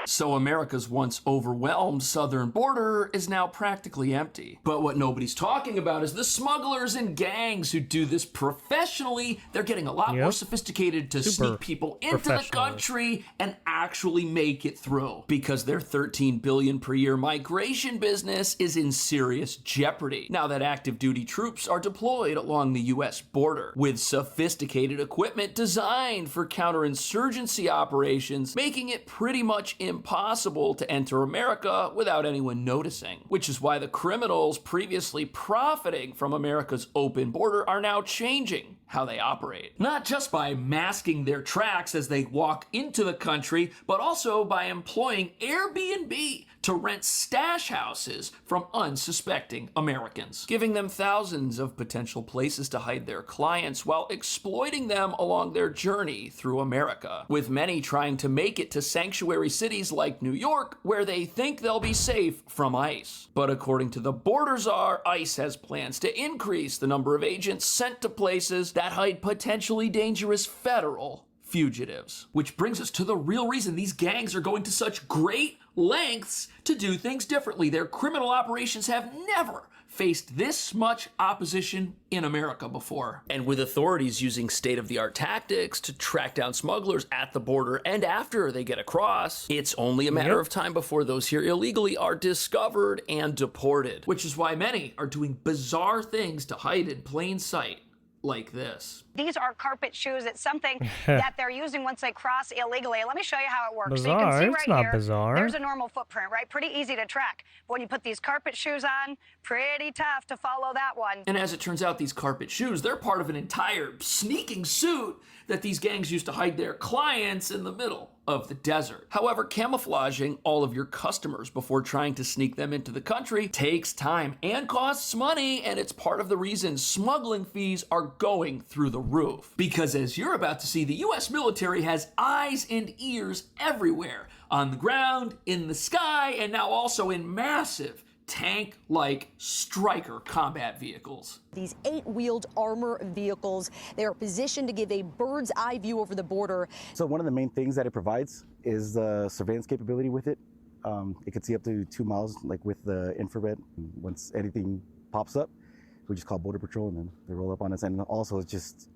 So America's once overwhelmed southern border is now practically empty. But what nobody's talking about is the smugglers and gangs who do this professionally. They're getting a lot more sophisticated to sneak people into the country and actually make it through, because their $13 billion per year migration business is in serious jeopardy now that active duty troops are deployed along the U.S. border with sophisticated equipment designed for counterinsurgency operations, making it pretty much impossible to enter America without anyone noticing, which is why the criminals previously profiting from America's open border are now changing how they operate. Not just by masking their tracks as they walk into the country, but also by employing Airbnb to rent stash houses from unsuspecting Americans, giving them thousands of potential places to hide their clients while exploiting them along their journey through America, with many trying to make it to sanctuary cities like New York, where they think they'll be safe from ICE. But according to the border czar, ICE has plans to increase the number of agents sent to places that hide potentially dangerous federal fugitives. Which brings us to the real reason these gangs are going to such great lengths to do things differently. Their criminal operations have never faced this much opposition in America before. And with authorities using state-of-the-art tactics to track down smugglers at the border and after they get across, it's only a matter of time before those here illegally are discovered and deported, which is why many are doing bizarre things to hide in plain sight, like this. These are carpet shoes. It's something that they're using once they cross illegally. Let me show you how it works. Bizarre. So you can see It's not here, bizarre. there's a normal footprint, right? Pretty easy to track. But when you put these carpet shoes on, pretty tough to follow that one. And as it turns out, these carpet shoes, they're part of an entire sneaking suit that these gangs use to hide their clients in the middle of the desert. However, camouflaging all of your customers before trying to sneak them into the country takes time and costs money, and it's part of the reason smuggling fees are going through the roof. Because as you're about to see, the US military has eyes and ears everywhere, on the ground, in the sky, and now also in massive tank-like Stryker combat vehicles. These 8-wheeled armor vehicles, they are positioned to give a bird's eye view over the border. So one of the main things that it provides is the surveillance capability with it. It could see up to 2 miles, like with the infrared. Once anything pops up, we just call Border Patrol and then they roll up on us. And also it's just,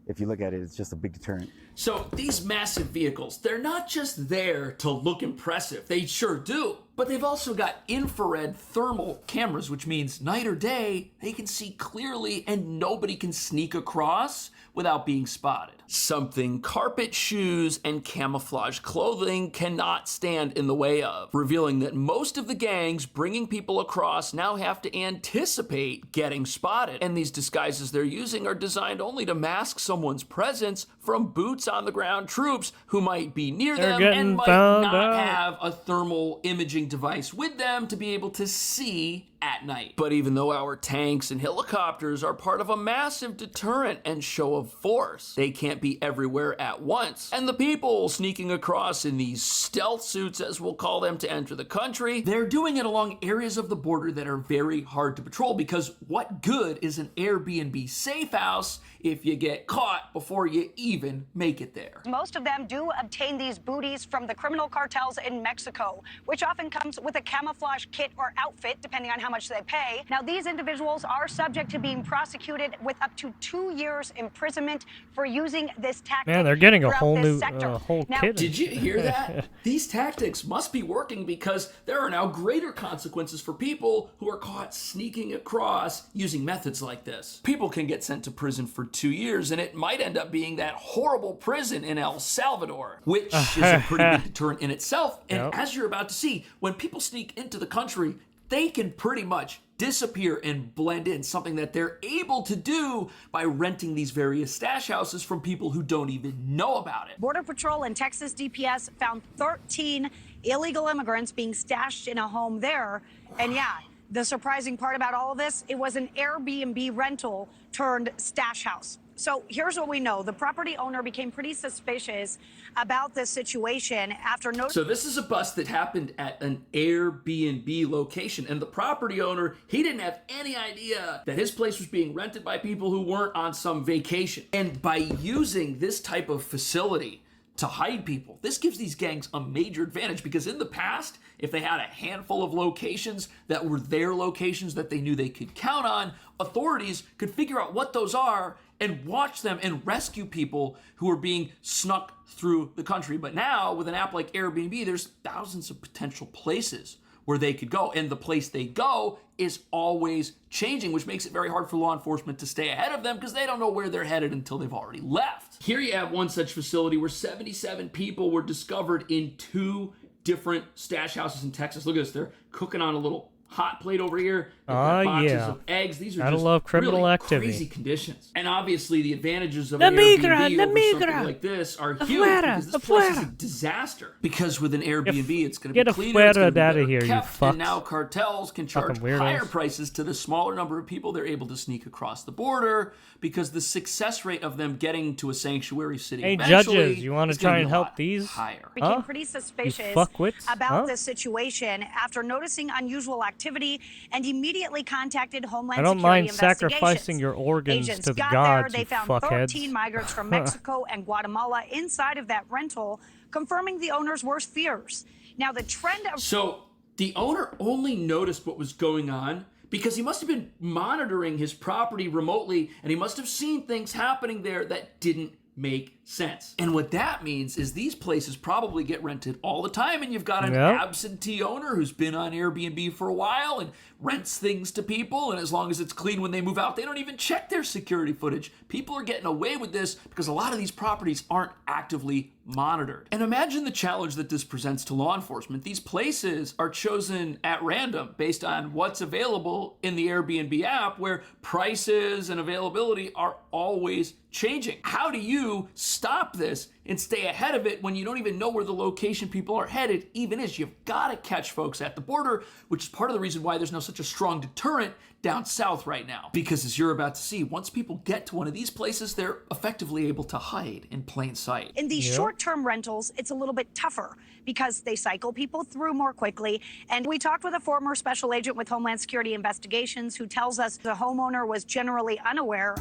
if you look at it, it's just a big deterrent. So these massive vehicles, they're not just there to look impressive. They sure do. But they've also got infrared thermal cameras, which means night or day, they can see clearly and nobody can sneak across without being spotted. Something carpet shoes and camouflage clothing cannot stand in the way of, revealing that most of the gangs bringing people across now have to anticipate getting spotted. And these disguises they're using are designed only to mask someone's presence from boots on the ground troops who might be near them and might not have a thermal imaging device with them to be able to see at night. But even though our tanks and helicopters are part of a massive deterrent and show of force, they can't be everywhere at once. And the people sneaking across in these stealth suits, as we'll call them, to enter the country, they're doing it along areas of the border that are very hard to patrol, because what good is an Airbnb safe house if you get caught before you even make it there? Most of them do obtain these booties from the criminal cartels in Mexico, which often comes with a camouflage kit or outfit, depending on how much they pay. Now, these individuals are subject to being prosecuted with up to 2 years imprisonment for using this tactic. Man, they're getting a whole new whole kit. Did you hear that? These tactics must be working, because there are now greater consequences for people who are caught sneaking across using methods like this. People can get sent to prison for 2 years, and it might end up being that horrible prison in El Salvador, which is a pretty big deterrent in itself. And as you're about to see, when people sneak into the country, they can pretty much disappear and blend in, something that they're able to do by renting these various stash houses from people who don't even know about it. Border Patrol and Texas DPS found 13 illegal immigrants being stashed in a home there. And yeah, the surprising part about all of this, it was an Airbnb rental turned stash house. So here's what we know. The property owner became pretty suspicious about this situation after noticing. So this is a bust that happened at an Airbnb location, and the property owner, he didn't have any idea that his place was being rented by people who weren't on some vacation. And by using this type of facility to hide people, this gives these gangs a major advantage, because in the past, if they had a handful of locations that were their locations that they knew they could count on, authorities could figure out what those are and watch them and rescue people who are being snuck through the country. But now, with an app like Airbnb, there's thousands of potential places where they could go, and the place they go is always changing, which makes it very hard for law enforcement to stay ahead of them, because they don't know where they're headed until they've already left. Here you have one such facility where 77 people were discovered in 2 different stash houses in Texas. Look at this, they're cooking on a little hot plate over here. Boxes of eggs. These are just love criminal really activity. Crazy conditions. And obviously the advantages of an Airbnb over something like this are huge, because this place is a disaster. Because with an Airbnb, it's going to be cleaner, it's going to be better here, kept, and now cartels can charge higher prices to the smaller number of people they're able to sneak across the border, because the success rate of them getting to a sanctuary city eventually, judges, you want to try and help these? Higher. Became pretty suspicious about this situation after noticing unusual activity, and immediately contacted Homeland Security investigations. I don't mind sacrificing your organs Agents to the got gods, there, they found fuckheads. 13 migrants from Mexico and Guatemala inside of that rental, confirming the owner's worst fears. Now, the trend of... So, the owner only noticed what was going on because he must have been monitoring his property remotely, and he must have seen things happening there that didn't make sense. And what that means is these places probably get rented all the time, and you've got an absentee owner who's been on Airbnb for a while and rents things to people, and as long as it's clean when they move out, they don't even check their security footage. People are getting away with this because a lot of these properties aren't actively monitored. And imagine the challenge that this presents to law enforcement. These places are chosen at random based on what's available in the Airbnb app, where prices and availability are always changing. How do you stop this and stay ahead of it when you don't even know where the location people are headed even is? You've got to catch folks at the border, which is part of the reason why there's no such a strong deterrent down south right now. Because as you're about to see, once people get to one of these places, they're effectively able to hide in plain sight. In these short-term rentals, it's a little bit tougher because they cycle people through more quickly. And we talked with a former special agent with Homeland Security Investigations who tells us the homeowner was generally unaware.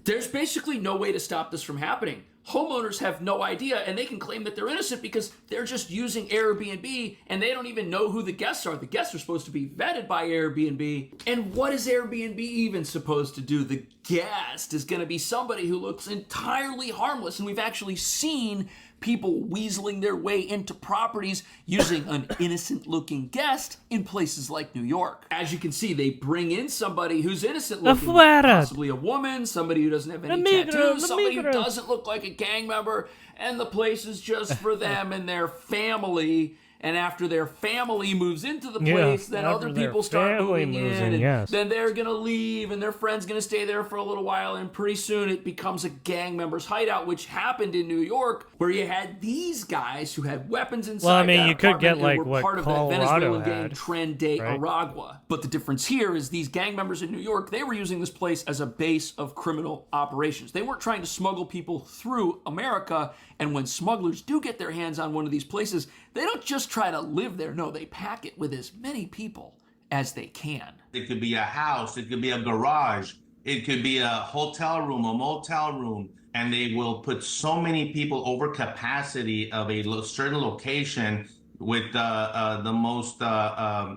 There's basically no way to stop this from happening. Homeowners have no idea, and they can claim that they're innocent because they're just using Airbnb and they don't even know who the guests are. The guests are supposed to be vetted by Airbnb. And what is Airbnb even supposed to do? The guest is going to be somebody who looks entirely harmless, and we've actually seen people weaseling their way into properties using an innocent-looking guest in places like New York. As you can see, they bring in somebody who's innocent-looking, possibly a woman, somebody who doesn't have any tattoos, somebody who doesn't look like a gang member, and the place is just for them and their family. And after their family moves into the place, then other people start moving in, and then they're going to leave, and their friend's going to stay there for a little while, and pretty soon it becomes a gang member's hideout, which happened in New York, where you had these guys who had weapons inside. Well, I mean, you could get like what part of the Venezuelan gang Tren de Aragua. But the difference here is these gang members in New York, they were using this place as a base of criminal operations. They weren't trying to smuggle people through America, and when smugglers do get their hands on one of these places, they don't just try to live there. No, they pack it with as many people as they can. It could be a house, it could be a garage, it could be a hotel room, a motel room, and they will put so many people over capacity of a certain location with the most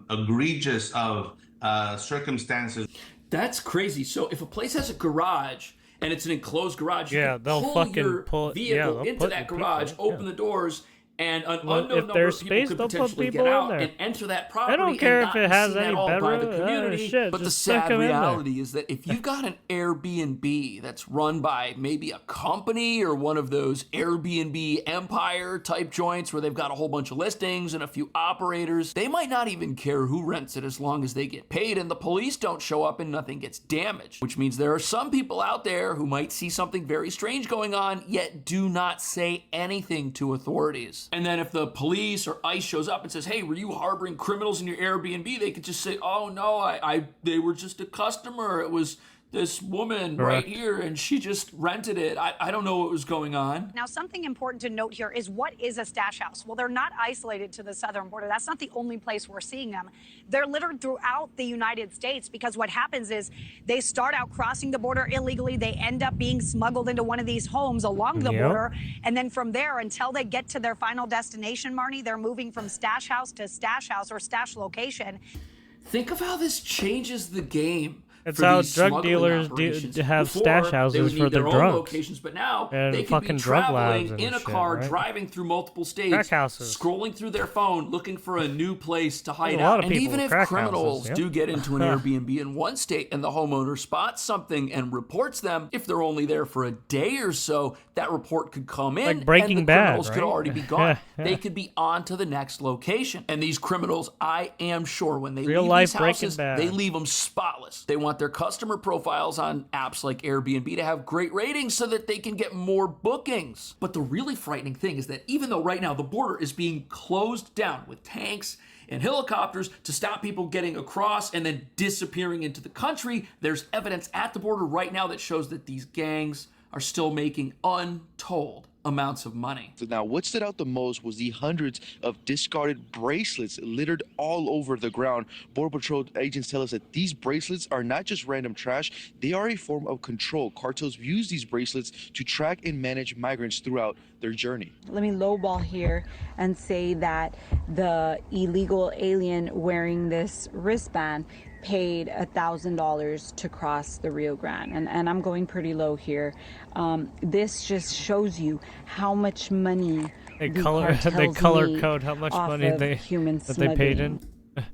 egregious of circumstances. That's crazy. So if a place has a garage, and it's an enclosed garage, you can they'll pull your vehicle into that garage, open the doors, and an unknown number of people could potentially get out and enter that property. I don't care if it has any bedroom. But the sad reality is that if you've got an Airbnb that's run by maybe a company or one of those Airbnb empire type joints where they've got a whole bunch of listings and a few operators, they might not even care who rents it as long as they get paid and the police don't show up and nothing gets damaged. Which means there are some people out there who might see something very strange going on, yet do not say anything to authorities. And then if the police or ICE shows up and says, hey, were you harboring criminals in your Airbnb? They could just say, oh no, they were just a customer. It was this woman right here, and she just rented it. I don't know what was going on. Now, something important to note here is what is a stash house? Well, they're not isolated to the southern border. That's not the only place we're seeing them. They're littered throughout the United States because what happens is they start out crossing the border illegally. They end up being smuggled into one of these homes along the border. And then from there, until they get to their final destination, Marnie, they're moving from stash house to stash house or stash location. Think of how this changes the game. It's how drug dealers have stash houses for their drugs. Locations, but now and they can be traveling in a car, driving through multiple states, scrolling through their phone, looking for a new place to hide out. And even if criminals do get into an Airbnb in one state and the homeowner spots something and reports them, if they're only there for a day or so, that report could come in like Breaking and the Bad, criminals could already be gone. They could be on to the next location. And these criminals, I am sure, when they leave these houses, they leave them spotless. They want their customer profiles on apps like Airbnb to have great ratings so that they can get more bookings. But the really frightening thing is that even though right now the border is being closed down with tanks and helicopters to stop people getting across and then disappearing into the country, there's evidence at the border right now that shows that these gangs are still making untold amounts of money. So now what stood out the most was the hundreds of discarded bracelets littered all over the ground. Border Patrol agents tell us that these bracelets are not just random trash, they are a form of control. Cartels use these bracelets to track and manage migrants throughout their journey. Let me lowball here and say that the illegal alien wearing this wristband paid $1,000 to cross the Rio Grande, and I'm going pretty low here. This just shows you how much money they color code how much money they paid in.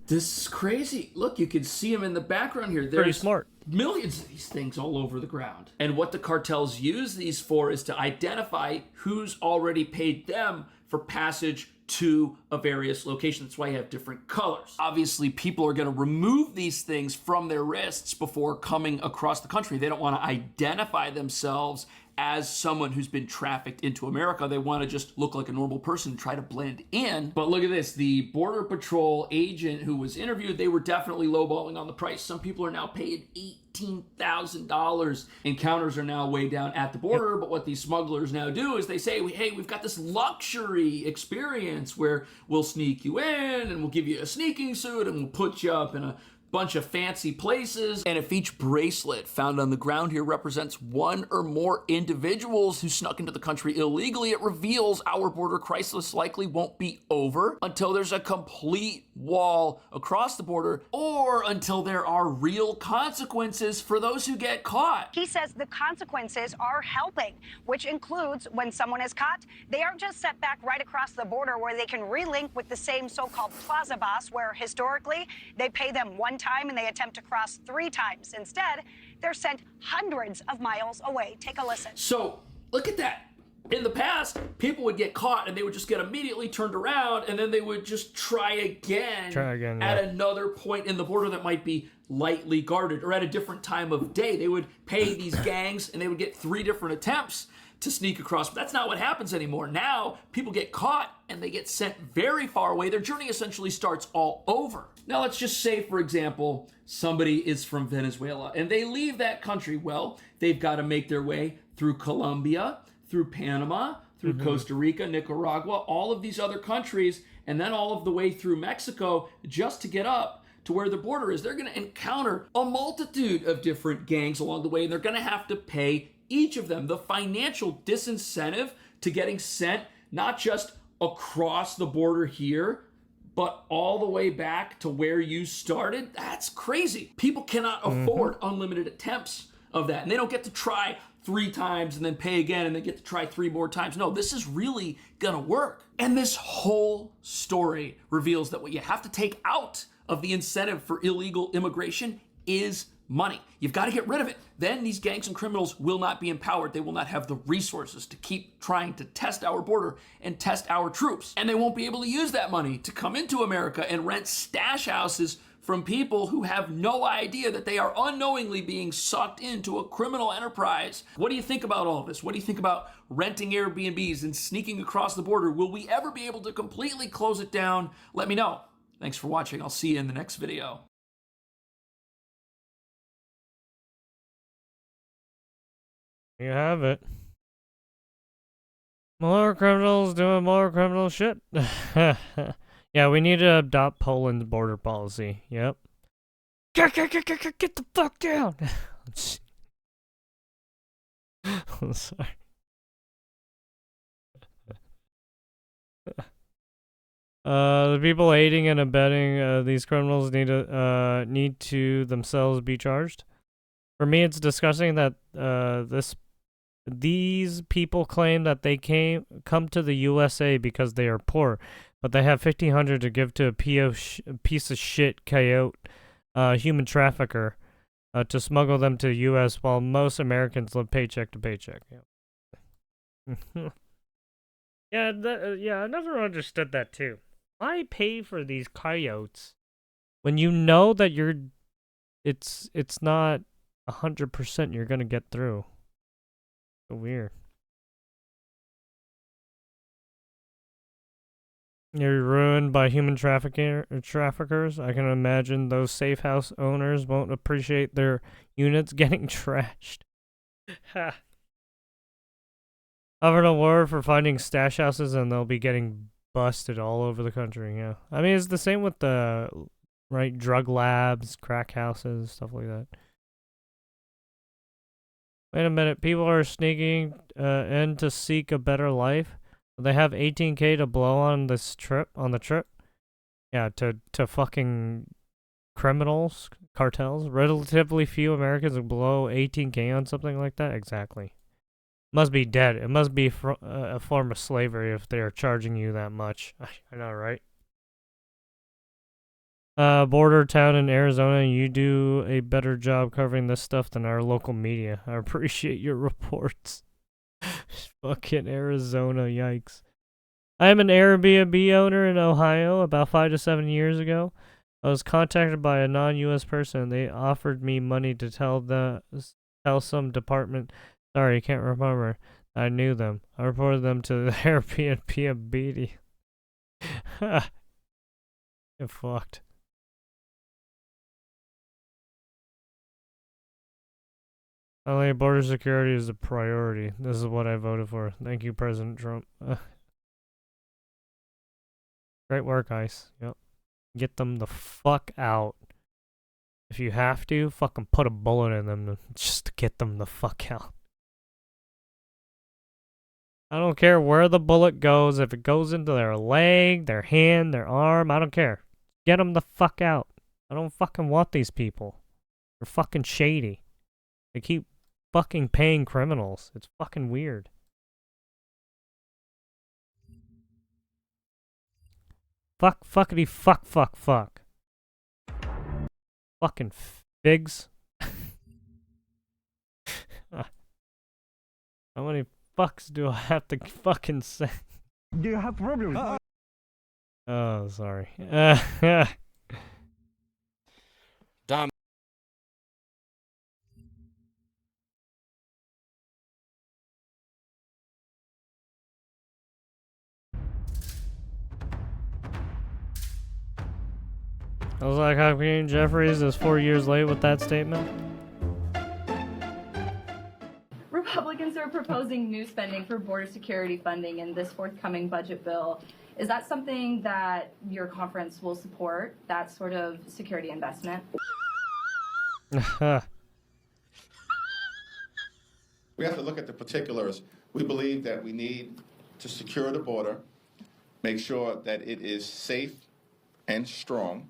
This is crazy. Look, you can see them in the background here. There's pretty smart. Millions of these things all over the ground. And what the cartels use these for is to identify who's already paid them for passage to a various location. That's why you have different colors. Obviously, people are going to remove these things from their wrists before coming across the country. They don't want to identify themselves as someone who's been trafficked into America. They want to just look like a normal person and try to blend in. But look at this. The Border Patrol agent who was interviewed, they were definitely lowballing on the price. Some people are now paid $18,000. Encounters are now way down at the border, but what these smugglers now do is they say, hey, we've got this luxury experience where we'll sneak you in and we'll give you a sneaking suit and we'll put you up in a bunch of fancy places, and if each bracelet found on the ground here represents one or more individuals who snuck into the country illegally, it reveals our border crisis likely won't be over until there's a complete wall across the border, or until there are real consequences for those who get caught. He says the consequences are helping, which includes when someone is caught, they aren't just set back right across the border where they can relink with the same so-called plaza boss, where historically they pay them one time and they attempt to cross 3 times. Instead, they're sent hundreds of miles away. Take a listen. So look at that. In the past, people would get caught and they would just get immediately turned around, and then they would just try again at another point in the border that might be lightly guarded or at a different time of day. They would pay these gangs and they would get 3 different attempts to sneak across. But that's not what happens anymore. Now, people get caught and they get sent very far away. Their journey essentially starts all over. Now, let's just say, for example, somebody is from Venezuela and they leave that country. Well, they've got to make their way through Colombia, through Panama, through Costa Rica, Nicaragua, all of these other countries, and then all of the way through Mexico just to get up to where the border is. They're going to encounter a multitude of different gangs along the way, and they're going to have to pay each of them. The financial disincentive to getting sent, not just across the border here, but all the way back to where you started, that's crazy. People cannot afford unlimited attempts of that, and they don't get to try 3 times and then pay again and then get to try 3 more times. No, this is really gonna work. And this whole story reveals that what you have to take out of the incentive for illegal immigration is money. You've got to get rid of it. Then these gangs and criminals will not be empowered. They will not have the resources to keep trying to test our border and test our troops. And they won't be able to use that money to come into America and rent stash houses from people who have no idea that they are unknowingly being sucked into a criminal enterprise. What do you think about all of this? What do you think about renting Airbnbs and sneaking across the border? Will we ever be able to completely close it down? Let me know. Thanks for watching. I'll see you in the next video. You have it. More criminals doing more criminal shit. Yeah, we need to adopt Poland's border policy. Yep. Get the fuck down! I'm sorry. The people aiding and abetting these criminals need to themselves be charged. For me, it's disgusting that these people claim that they come to the USA because they are poor, but they have $1,500 to give to a piece of shit coyote human trafficker to smuggle them to the U.S. while most Americans live paycheck to paycheck. Yeah, yeah, I never understood that too. Why pay for these coyotes when you know that it's not 100% you're gonna get through? So weird. You're ruined by human traffickers. I can imagine those safe house owners won't appreciate their units getting trashed. Ha. Offered a award for finding stash houses, and they'll be getting busted all over the country. Yeah, I mean it's the same with the drug labs, crack houses, stuff like that. Wait a minute, people are sneaking in to seek a better life. They have $18K to blow on the trip. Yeah, to fucking criminals, cartels. Relatively few Americans blow $18K on something like that. Exactly. Must be dead. It must be a form of slavery if they are charging you that much. I know, right? Border town in Arizona, you do a better job covering this stuff than our local media. I appreciate your reports. Fucking Arizona, yikes. I am an Airbnb owner in Ohio about 5 to 7 years ago. I was contacted by a non-US person. They offered me money to tell some department. Sorry, I can't remember. I knew them. I reported them to the Airbnb BD. Get fucked. Only border security is a priority. This is what I voted for. Thank you, President Trump. Great work, ICE. Yep. Get them the fuck out. If you have to, fucking put a bullet in them just to get them the fuck out. I don't care where the bullet goes. If it goes into their leg, their hand, their arm, I don't care. Get them the fuck out. I don't fucking want these people. They're fucking shady. They keep fucking paying criminals. It's fucking weird. Fuck, fuckity, fuck, fuck, fuck. Fucking figs. How many fucks do I have to fucking say? Do you have problems? Oh, sorry. Dom. I was like, Hakeem Jeffries is 4 years late with that statement. Republicans are proposing new spending for border security funding in this forthcoming budget bill. Is that something that your conference will support, that sort of security investment? We have to look at the particulars. We believe that we need to secure the border, make sure that it is safe and strong.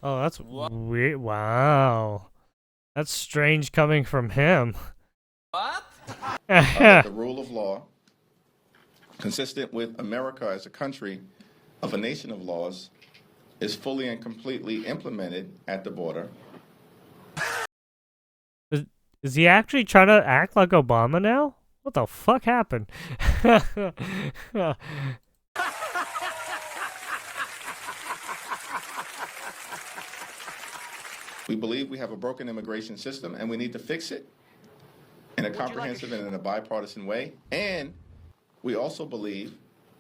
Oh, that's weird. Wow. That's strange coming from him. What? The rule of law, consistent with America as a country of a nation of laws, is fully and completely implemented at the border. Is he actually trying to act like Obama now? What the fuck happened? We believe we have a broken immigration system and we need to fix it in a comprehensive and in a bipartisan way. And we also believe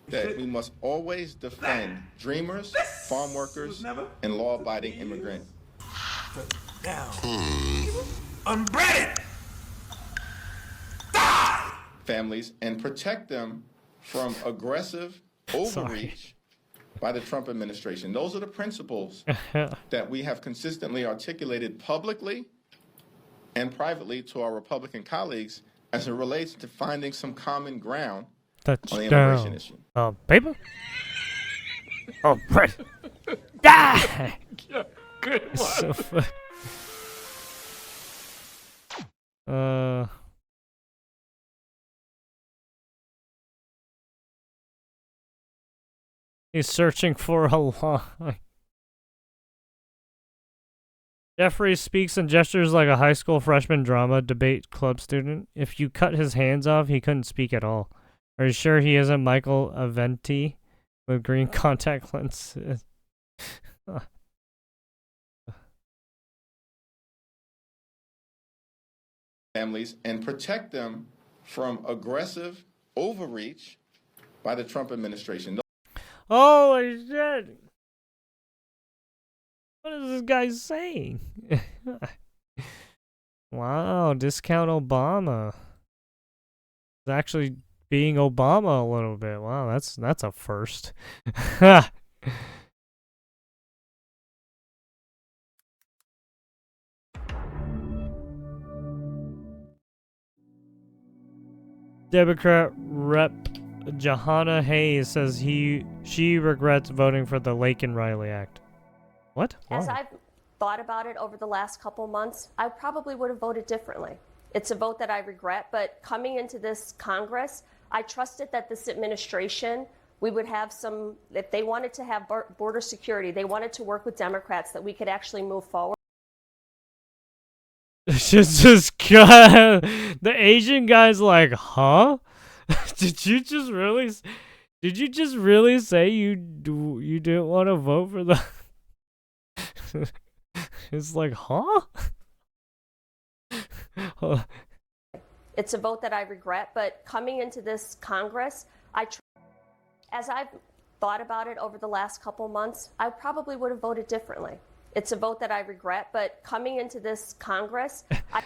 that we must always defend dreamers, farm workers, and law-abiding immigrant families and protect them from aggressive overreach by the Trump administration. Those are the principles that we have consistently articulated publicly and privately to our Republican colleagues as it relates to finding some common ground on the immigration issue. Paper? Oh, right. Ah! Good one. So he's searching for a line. Jeffrey speaks and gestures like a high school freshman drama debate club student. If you cut his hands off, he couldn't speak at all. Are you sure he isn't Michael Aventi with green contact lenses? Families and protect them from aggressive overreach by the Trump administration. Holy shit! What is this guy saying? Wow, discount Obama. It's actually being Obama a little bit. Wow, that's a first. Democrat Rep. Johanna Hayes says she regrets voting for the Lake and Riley Act. What? As I've thought about it over the last couple months, I probably would have voted differently. It's a vote that I regret, but coming into this Congress, I trusted that this administration, we would have some, if they wanted to have border security, they wanted to work with Democrats, that we could actually move forward. Just God, the Asian guy's like, huh? Did you just really say you didn't want to vote for the? It's like, huh? It's a vote that I regret, but coming into this Congress, as I've thought about it over the last couple months, I probably would have voted differently. It's a vote that I regret, but coming into this Congress, I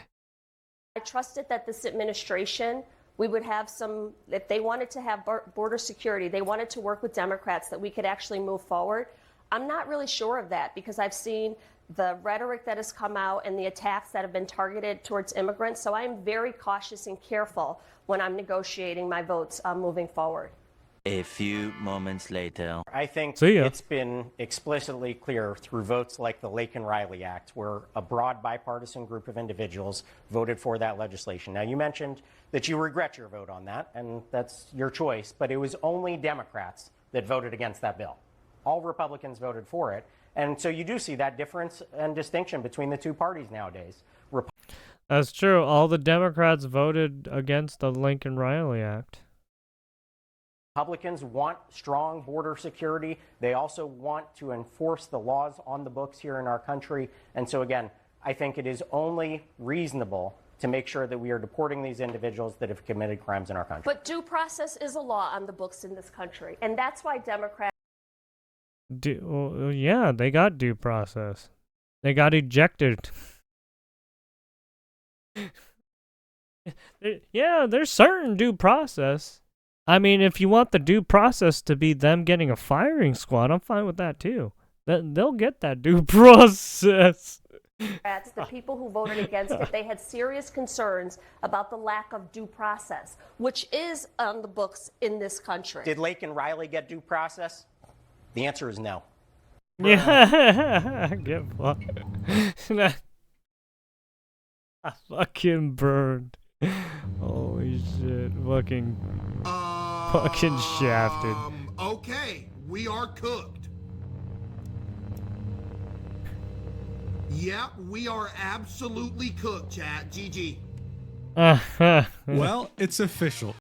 trusted that this administration, we would have some, if they wanted to have border security, they wanted to work with Democrats, that we could actually move forward. I'm not really sure of that, because I've seen the rhetoric that has come out and the attacks that have been targeted towards immigrants. So I am very cautious and careful when I'm negotiating my votes moving forward. A few moments later. I think See ya. it's been explicitly clear through votes like the Lake and Riley Act, where a broad bipartisan group of individuals voted for that legislation. Now, you mentioned that you regret your vote on that, and that's your choice, but it was only Democrats that voted against that bill. All Republicans voted for it. And so you do see that difference and distinction between the two parties nowadays. That's true. All the Democrats voted against the Lincoln Riley Act. Republicans want strong border security. They also want to enforce the laws on the books here in our country. And so, again, I think it is only reasonable to make sure that we are deporting these individuals that have committed crimes in our country. But due process is a law on the books in this country. And that's why Democrats... Yeah, they got due process. They got ejected. Yeah, there's certain due process. I mean, if you want the due process to be them getting a firing squad, I'm fine with that too. They'll get that due process. The people who voted against it, they had serious concerns about the lack of due process, which is on the books in this country. Did Lake and Riley get due process? The answer is no. Yeah, get fucked. I fucking burned. Holy shit, fucking shafted. Okay, we are cooked. Yeah, we are absolutely cooked, chat. GG. Well, it's official.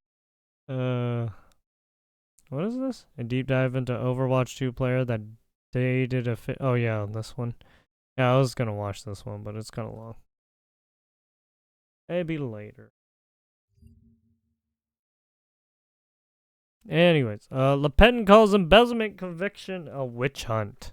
What is this? A deep dive into Overwatch 2 player that dated a oh yeah, this one. Yeah, I was gonna watch this one, but it's kind of long. Maybe later. Anyways, Le Pen calls embezzlement conviction a witch hunt.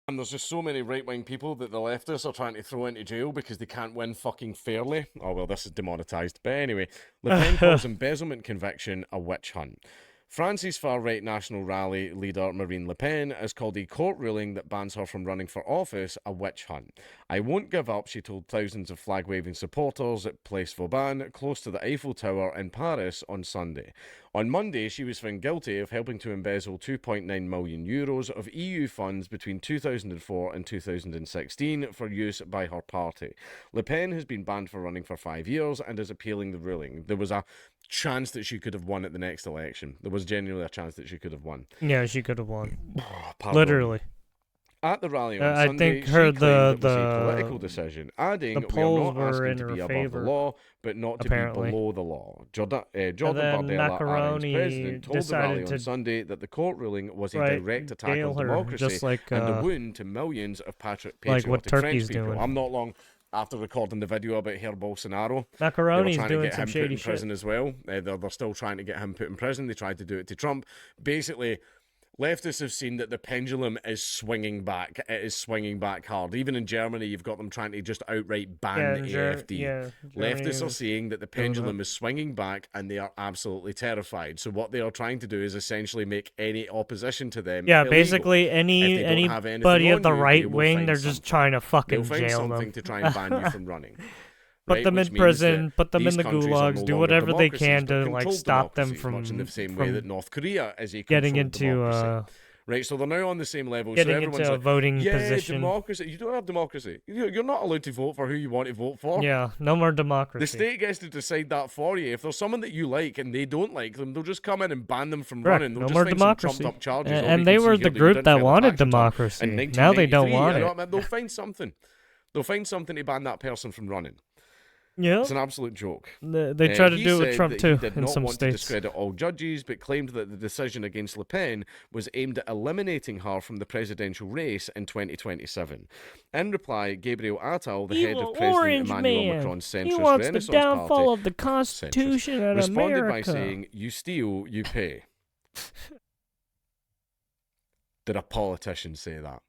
And there's just so many right-wing people that the leftists are trying to throw into jail because they can't win fucking fairly. Oh, well, this is demonetized. But anyway, Le Pen calls embezzlement conviction a witch hunt. France's far-right National Rally leader Marine Le Pen has called a court ruling that bans her from running for office a witch hunt. I won't give up, she told thousands of flag-waving supporters at Place Vauban, close to the Eiffel Tower in Paris on Sunday. On Monday, she was found guilty of helping to embezzle €2.9 million of EU funds between 2004 and 2016 for use by her party. Le Pen has been banned for running for 5 years and is appealing the ruling. There was a chance that she could have won at the next election. There was genuinely a chance that she could have won. Yeah, she could have won. Literally. At the rally on I Sunday, think her she claimed it was a political decision, adding, the "We are polls not asking were in to be her above favor, the law, but not to apparently. be below the law." Jordan then Bardella, Ireland's Macaroni president, told the rally decided on to Sunday that the court ruling was a direct attack bail on her, democracy just like, and a wound to millions of patriotic like what French Turkey's people. doing. I'm not long after recording the video about Jair Bolsonaro. Macaroni's they were trying doing to get some him shady put in shit. prison as well. They're still trying to get him put in prison. They tried to do it to Trump. Basically, leftists have seen that the pendulum is swinging back. It is swinging back hard. Even in Germany, you've got them trying to just outright ban the AfD. Leftists are seeing that the pendulum is swinging back, and they are absolutely terrified. So what they are trying to do is essentially make any opposition to them illegal. Basically anybody of the right wing, they're just trying to fucking They'll find jail something them. to try and ban you from running. Put them in prison, put them in the gulags, do whatever they can to like stop them from much in the same way that North Korea is a getting into right, so they're now on the same level. Getting so everyone's into a like, voting yeah, position. Democracy. You don't have democracy. You're not allowed to vote for who you want to vote for. Yeah, no more democracy. The state gets to decide that for you. If there's someone that you like and they don't like them, they'll just come in and ban them from Correct. running. They'll No just more find democracy. some trumped up charges. And they were the group that wanted democracy. Now they don't want it. They'll find something. They'll find something to ban that person from running. Yeah, it's an absolute joke. They try to do it with Trump too He did in not some want states. to discredit all judges, but claimed that the decision against Le Pen was aimed at eliminating her from the presidential race in 2027. In reply, Gabriel Attal, the head of President Emmanuel Macron's centrist He wants Renaissance the downfall Party, of the Constitution and responded America. by saying, "You steal, you pay." Did a politician say that?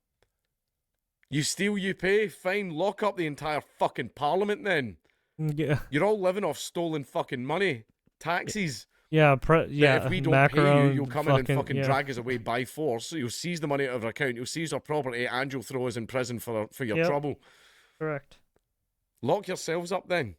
You steal, you pay? Fine, lock up the entire fucking parliament then. Yeah. You're all living off stolen fucking money. Taxes. Yeah, That if we don't pay you, you'll come in and fucking yeah. drag us away by force. You'll seize the money out of our account, you'll seize our property, and you'll throw us in prison for your trouble. Correct. Lock yourselves up then.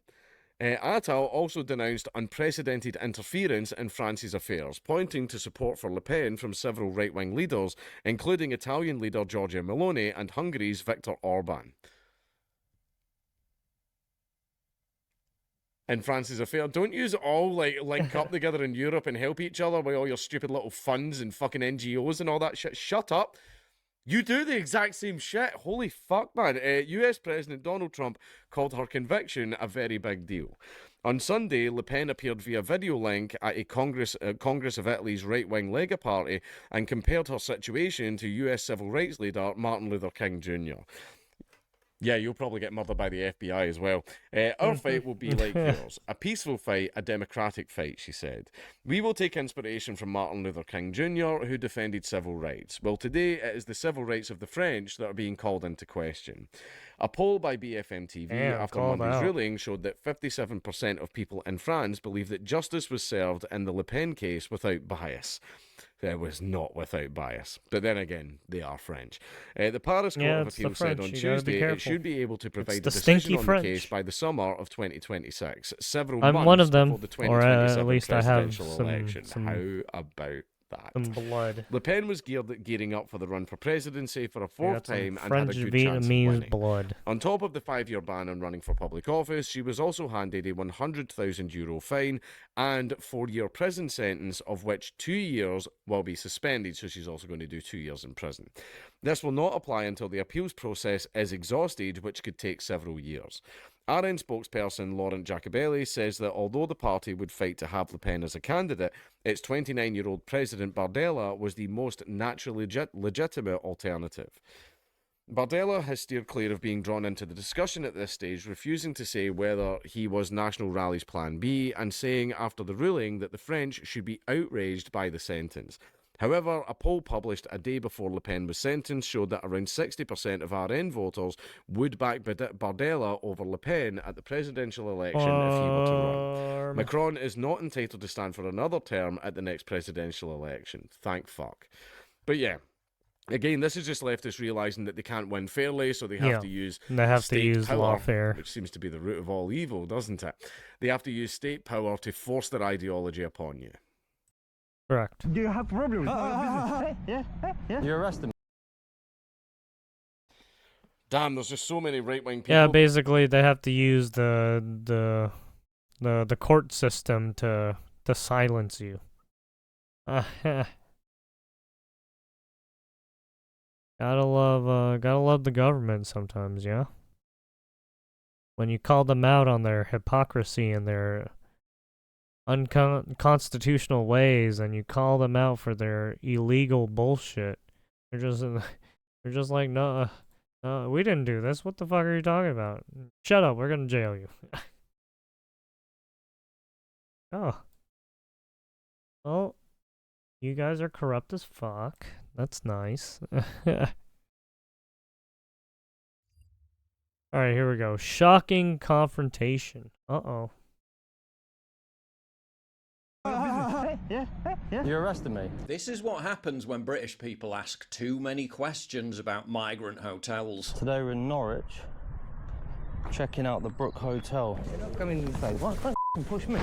Attal also denounced unprecedented interference in France's affairs, pointing to support for Le Pen from several right-wing leaders, including Italian leader Giorgia Meloni and Hungary's Viktor Orban. In France's affair, don't you all link up together in Europe and help each other with all your stupid little funds and fucking NGOs and all that shit? Shut up. You do the exact same shit. Holy fuck, man. US President Donald Trump called her conviction a very big deal. On Sunday, Le Pen appeared via video link at a Congress of Italy's right-wing Lega party and compared her situation to US civil rights leader Martin Luther King Jr. Yeah, you'll probably get murdered by the FBI as well. Our fight will be like yours. A peaceful fight, a democratic fight, she said. We will take inspiration from Martin Luther King Jr., who defended civil rights. Well, today it is the civil rights of the French that are being called into question. A poll by BFM TV after Monday's ruling showed that 57% of people in France believe that justice was served in the Le Pen case without bias. It was not without bias. But then again, they are French. The Paris Court of Appeal said on Tuesday it should be able to provide a decision on the case by the summer of 2026, several months one of them, before the 2027 or at least I have presidential election. How about that? Some blood. Le Pen was gearing up for the run for presidency for a fourth time and French had a good chance of Vietnamese winning. blood. On top of the 5-year ban on running for public office, she was also handed a €100,000 fine and 4-year prison sentence, of which 2 years will be suspended, so she's also going to do 2 years in prison. This will not apply until the appeals process is exhausted, which could take several years. RN spokesperson Laurent Jacobelli says that although the party would fight to have Le Pen as a candidate, its 29-year-old President Bardella was the most naturally legitimate alternative. Bardella has steered clear of being drawn into the discussion at this stage, refusing to say whether he was National Rally's Plan B, and saying after the ruling that the French should be outraged by the sentence. However, a poll published a day before Le Pen was sentenced showed that around 60% of RN voters would back Bardella over Le Pen at the presidential election if he were to run. Macron is not entitled to stand for another term at the next presidential election. Thank fuck. But yeah. Again, this has just left us realising that they can't win fairly, so they have to use state power, lawfare, which seems to be the root of all evil, doesn't it? They have to use state power to force their ideology upon you. Correct. Do you have problems? Yeah. You're arresting me. Damn, there's just so many right-wing people. Yeah, basically they have to use the court system to silence you. Gotta love the government sometimes, yeah? When you call them out on their hypocrisy and their unconstitutional ways, and you call them out for their illegal bullshit, they're just like, no, we didn't do this. What the fuck are you talking about? Shut up, we're gonna jail you. Oh. Well, you guys are corrupt as fuck. That's nice. Alright, here we go. Shocking confrontation. Uh-oh. You're arresting me. This is what happens when British people ask too many questions about migrant hotels. Today we're in Norwich, checking out the Brook Hotel. You're not coming inside. What? Don't f***ing push me.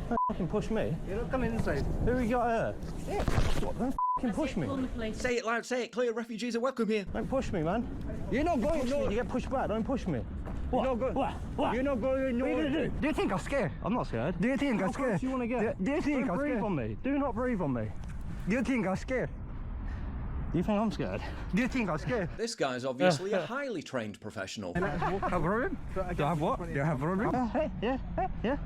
Don't f***ing push me. You're not coming inside. Who we got here? Yeah. What? Don't f***ing push me. Say it loud, say it clear. Refugees are welcome here. Don't push me, man. You're not going. Push me. You get pushed back. Don't push me. What? You're not going. What? You're not going. What are you gonna do? Do you think I'm scared? I'm not scared. Do you think I'm scared? You want to get? Do you think I'm scared? Breathe on me. Do not breathe on me. Do you think I'm scared? Do you think I'm scared? Do you think I'm scared? This guy's obviously a highly trained professional. Have a problem? Do I have what? Do you have a problem? Yeah.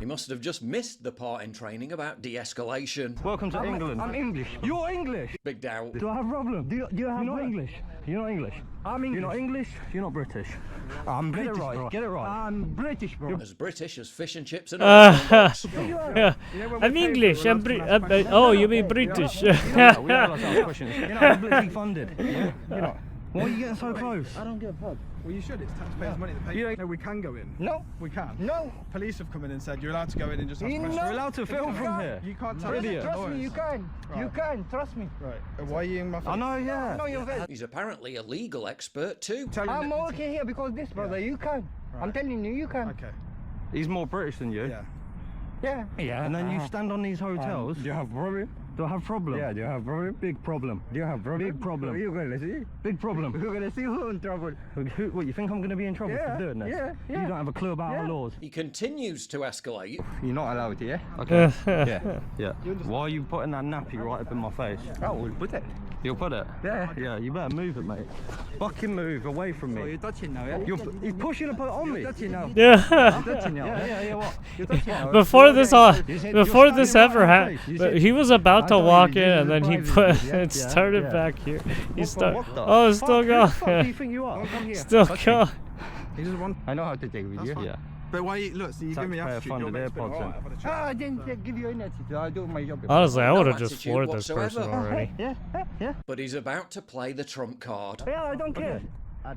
He must have just missed the part in training about de-escalation. Welcome to England. I'm English. You're English. Big doubt. Do I have a problem? Do you have You're not English. You're not English. I'm English. You're not English. You're not British. I'm British. Get it right. Bro. Get it right. I'm British, bro. As British as fish and chips and yeah. I'm English. Oh, you mean British? We have ourselves questions. You're not publicly funded. Yeah? You're not. Why are you getting so close? I don't give a fuck. Well, you should. It's taxpayers' money to pay. You No, we can go in. No. We can. No. Police have come in and said you're allowed to go in and just ask questions. You're allowed to film from here. You can't tell Idiot. us. Trust me, you can. You can. Trust me. Right. Why are you in my face? I know, yeah. No, you're He's apparently a legal expert too. I'm working here because this, brother. You can. I'm telling you, you can. Okay. He's more British than you. Yeah. Yeah. Yeah. And then you stand on these hotels. Do you have problem? Do I have problem? Yeah. Do you have problem? Big problem. Do you have problem? Big problem. You're gonna see. Big problem. You're gonna see who in trouble. What? You think I'm gonna be in trouble for doing this? Yeah. You don't have a clue about our laws. He continues to escalate. You're not allowed here. Okay. Yeah. Why are you putting that nappy right up in my face? Oh, we'll put it. You'll put it? Yeah. Yeah, you better move it, mate. Fucking move away from me. So you're touching now, yeah? He's pushing to put it on me. You're touching now. Yeah. I'm touching now. Yeah, what? You're touching now. Before this ever happened, he was about to walk in and then he started back here. He started. Oh, it's still going. Who the fuck do you think you are? Still going. I know how to deal with you. Yeah. But why? Look, so you give me attitude. I didn't give you any attitude. I do my job. Honestly, I would have just floored this person already. Yeah. But he's about to play the trump card. Yeah, I don't care.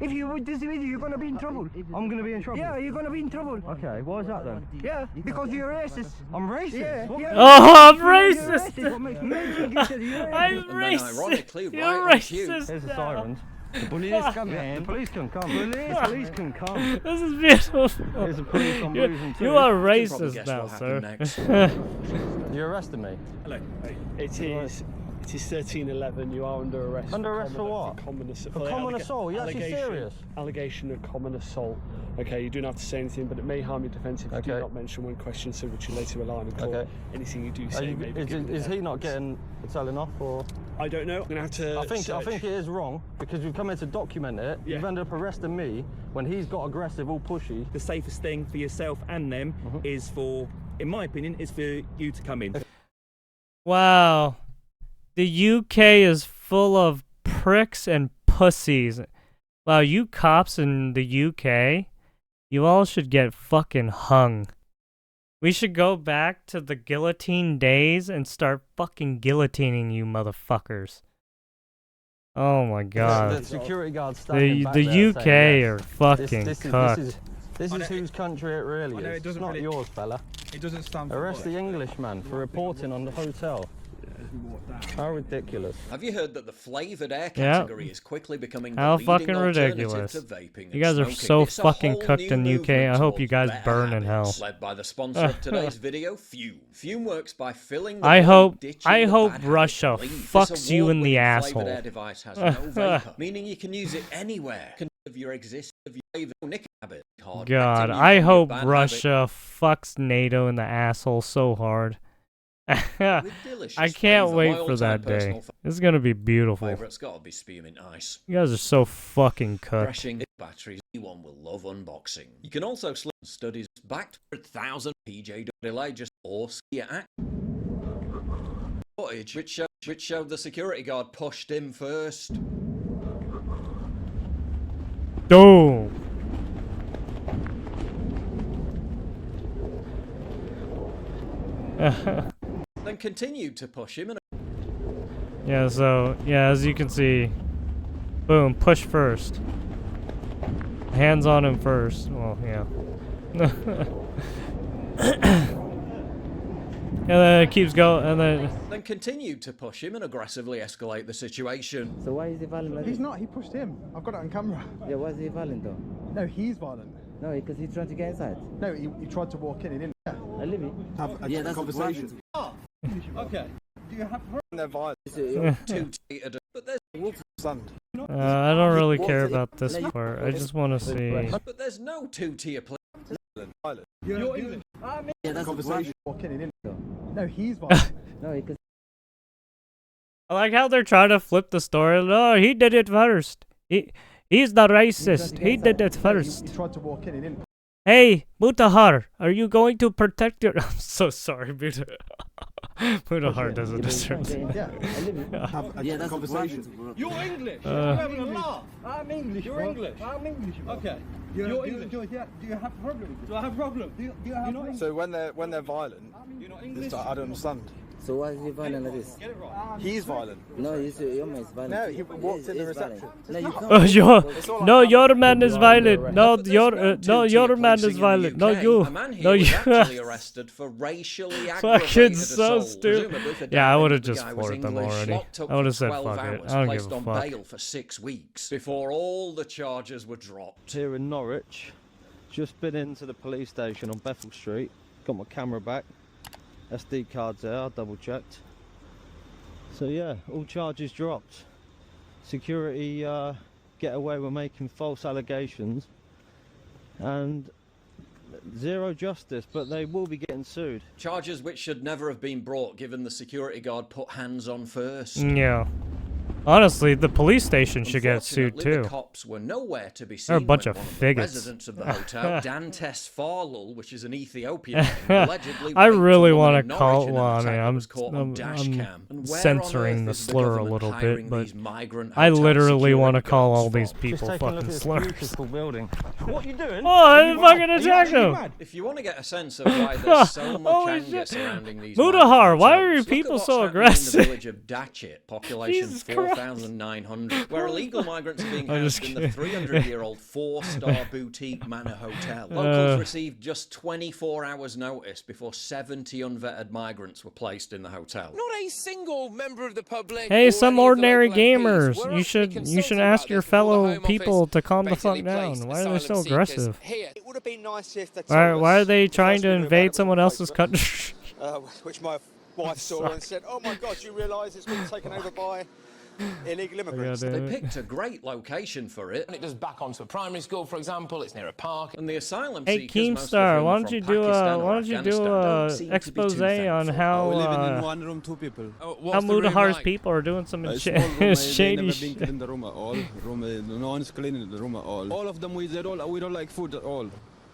If you would this video, you're gonna be in trouble. I'm gonna be in trouble. Yeah, you're gonna be in trouble. Okay, why is that then? Yeah, because you're racist. I'm racist. Yeah. Oh, I'm racist. What makes me think you said you're I'm racist? racist. You're racist. Here's the sirens. The police come in. The police can come. Police can come. This is beautiful. There's the police on losing too. You are racist now, sir. You arrested me. Hello. It is 1311. You are under arrest. Under arrest for what? For common assault. You actually serious? Allegation of common assault. Okay, you don't have to say anything, but it may harm your defence if you do not mention when questioned, so which you later rely on in court. Anything you do say may be is he not getting telling off, or? I don't know. I'm gonna have to. I think it is wrong because we've come here to document it. You've ended up arresting me when he's got aggressive, all pushy. The safest thing for yourself and them is for, in my opinion, is for you to come in. Wow. The UK is full of pricks and pussies. Wow, you cops in the UK, you all should get fucking hung. We should go back to the guillotine days and start fucking guillotining you motherfuckers. Oh my god. The security guards the UK saying, are fucking cooked. This is whose country it really is. It's not yours, fella. It doesn't stand for arrest the Englishman for reporting on the hotel. How ridiculous. Have you heard that the flavoured air category is quickly becoming the How leading fucking alternative ridiculous. to vaping You guys and are smoking? so It's a fucking whole cooked new in the UK. movement I hope you towards guys better burn in hell. habits, led by the sponsor of today's video, Fume. Fume works by filling the I void, hope ditching the bad Russia habit belief. fucks This you in the award-winning asshole. flavoured air device has no vapor, meaning you can use it anywhere. Of your existing nicotine habit. God, I hope Russia fucks NATO in the asshole so hard. I can't wait for that day. It's gonna be beautiful. Favourite's gotta be spearmint ice. You guys are so fucking cooked. Refreshing batteries, anyone will love unboxing. You can also slip studies backed for 1,000 PJ delay just or skier footage which showed the security guard pushed him first. Oh. Then continued to push him and Yeah, so, yeah, as you can see, boom, push first. Hands on him first. Well, yeah. And then it keeps going, and then continued to push him and aggressively escalate the situation. So why is he violent like He's not, he pushed him. I've got it on camera. Yeah, why is he violent though? No, he's violent. No, because he's trying to get inside. No, he tried to walk in, he didn't. I live it. Have a conversation. Okay. Do you have their violence? But there's I don't really care about this part. I just want to see. But there's no two-tier play. You're English. Yeah, that's conversation. Walking in. No, he's violent. No, because I like how they're trying to flip the story. No, he did it first. He's the racist. He did it first. He tried to walk in, he didn't. Hey, Mutahar, are you going to protect your... I'm so sorry, Mutahar doesn't deserve it. Yeah, that's conversation. You're English. You're having a laugh. I'm English. You're English. I'm English. Okay. You're English. Do you have a problem? Do I have a problem? Do you have a problem? So when they're violent, you're not English. I don't understand. So why is he violent like this? He's violent. No, your man is violent. No, he walked in the reception. No, you can't. Your man is violent. No, your man is violent. No, you. No, you. Actually arrested for racially Fucking aggravated so assault. stupid. Presumably for Yeah, I would have damage, the just guy was floored them English, already. locked up I would have for said 12 fuck it. hours, I don't placed give a on fuck. bail for 6 weeks before all the charges were dropped. Here in Norwich, just been into the police station on Bethel Street, got my camera back, SD cards there, I double checked. So yeah, all charges dropped. Security get away with making false allegations and zero justice, but they will be getting sued. Charges which should never have been brought given the security guard put hands on first. Yeah. Honestly, the police station should get sued Unfortunately, too. the cops were nowhere to be seen. They're a bunch when of one the faggots. residents of the hotel, Dantes Farlul, which is an Ethiopian, allegedly I raped a really woman want in to Norwich call. in an Well, I attack mean, that I'm, was caught on dash cam. And where on censoring earth the is the slur a government little hiring bit, but these migrant I hotel literally want to security call all guards these from? people Just taking a look fucking at this slurs. beautiful building. What are you doing? Oh, I fucking attacked him. If you want to get a sense of why there's so much Holy anger shit. surrounding these Mudahar, why are hotels, you look people at what's so happening aggressive? in the village of Datchet, population Jesus Christ. 4,900, where illegal migrants are being I'm housed just in the kidding. 300-year-old four-star boutique manor hotel. Locals received just 24 hours notice before 70 unvetted migrants were placed in the hotel. Not a single member of the public. Hey, or some any of the ordinary local MPs gamers, were you actually should consulted ask about your this before the fellow Home people Office to calm the basically fuck down. placed Why are they so asylum seekers aggressive? here. It would have been nice if they Why are they trying to invade someone else's country? which my wife saw and said, "Oh my God, you realise it's been taken over by illegal immigrants." They picked a great location for it. And it does back onto a primary school, for example. It's near a park. And the asylum Hey seekers, most of Keemstar, whom why are don't from you do Pakistan a or why don't you do Afghanistan, a don't seem to be too expose on thankful. how we live in one room, 2 people. how Mudahar's people are doing some Small room, they shady never been shit. clean the room at all. No one's cleaning the room at all. All of them we don't like food at all.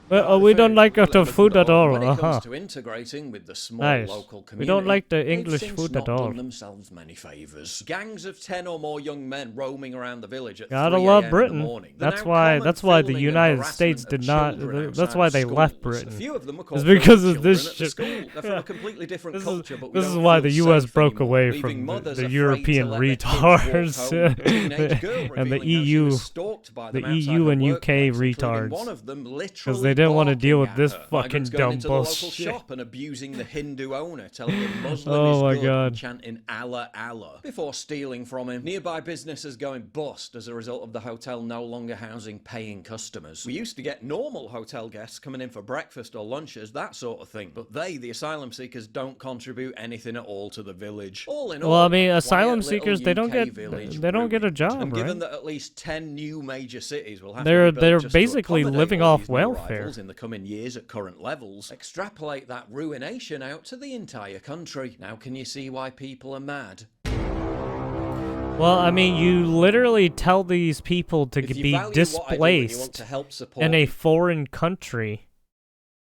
Well, we don't like the food at all. When it comes to integrating with the small Nice. local community, We don't like the they've English since food not at all. done themselves many favours. Gangs of 10 or more young men roaming around the village at Gotta 3 love a.m. in Britain. the morning. The That's now why. common That's why the filming and United harassment States of did not. children That's outside why they schools. left A Britain. few of them are It's called because of children this at the shit. school. They're from a completely different culture, but we This is don't why feel the U.S. safe broke anymore, away leaving from mothers the afraid European to let their kids walk retards home. A teenage girl and the revealing how she EU, was stalked by the them outside EU her and UK workplace, including retards, one of them because literally they didn't want to deal with barking this at her. fucking Migrants going dumb into the local bullshit. shop and abusing the Hindu owner, telling him Muslim Oh is my good God. and chanting Allah Allah before stealing from him. Nearby businesses going bust as a result of the hotel no longer housing paying customers. We used to get normal hotel guests coming in for breakfast or lunches, that sort of thing, but they, the asylum seekers, don't contribute anything at all to the village. All in Well, all, I mean, a asylum quiet little seekers, they don't UK get village they don't get a job, and given right? that at least 10 new major cities will have They're to be built just to basically accommodate living all off these new welfare. arrivals in the coming years at current levels, extrapolate that ruination out to the entire country. Now can you see why people are mad? Well, I mean, you literally tell these people to If you be value what I do and you want displaced to help support in a foreign country,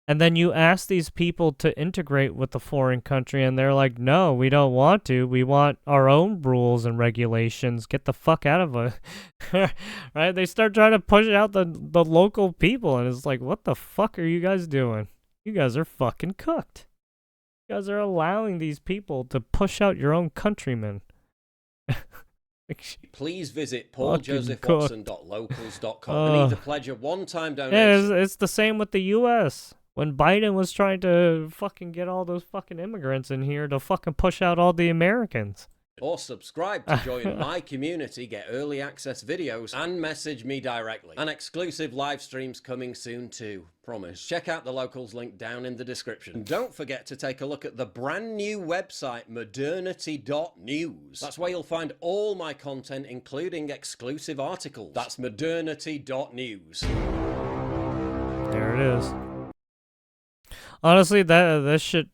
and then you ask these people to integrate with the foreign country, and they're like, no, we don't want to. We want our own rules and regulations. Get the fuck out of it. Right? They start trying to push out the local people, and it's like, what the fuck are you guys doing? You guys are fucking cooked. You guys are allowing these people to push out your own countrymen. Please visit Fucking pauljosephwatson.locals.com and either pledge a one-time donation. Yeah, it's the same with the U.S. When Biden was trying to fucking get all those fucking immigrants in here to fucking push out all the Americans. Or subscribe to join my community, get early access videos, and message me directly. And exclusive live streams coming soon too. Promise. Check out the Locals link down in the description. And don't forget to take a look at the brand new website, modernity.news. That's where you'll find all my content, including exclusive articles. That's modernity.news. There it is. Honestly, this shit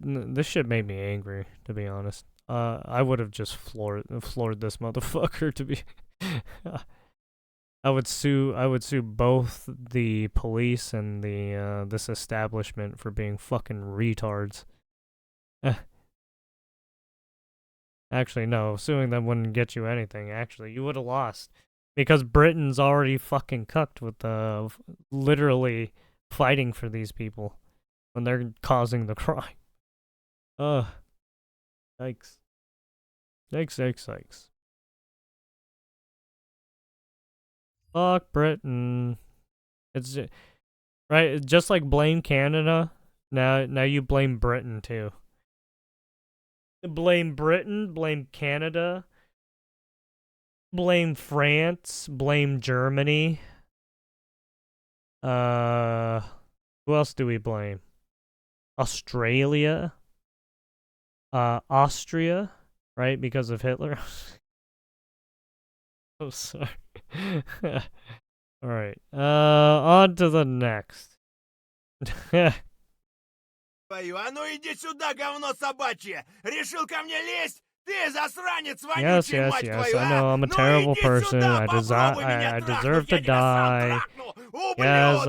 made me angry, to be honest. I would have just floored this motherfucker, to be I would sue both the police and the this establishment for being fucking retards. Actually, no, suing them wouldn't get you anything. Actually, you would have lost because Britain's already fucking cucked with literally fighting for these people when they're causing the crime. Yikes. Yikes. Fuck Britain. It's right, just like blame Canada. Now you blame Britain too. Blame Britain, blame Canada, blame France, blame Germany. Who else do we blame? Australia. Austria, right? Because of Hitler. Oh, sorry. All right. On to the next. А ну иди сюда, говно собачье! Решил ко мне лезть? Ты засранец Yes, вонючий, мать твою, I know I'm a terrible person. I deserve to die. Yes,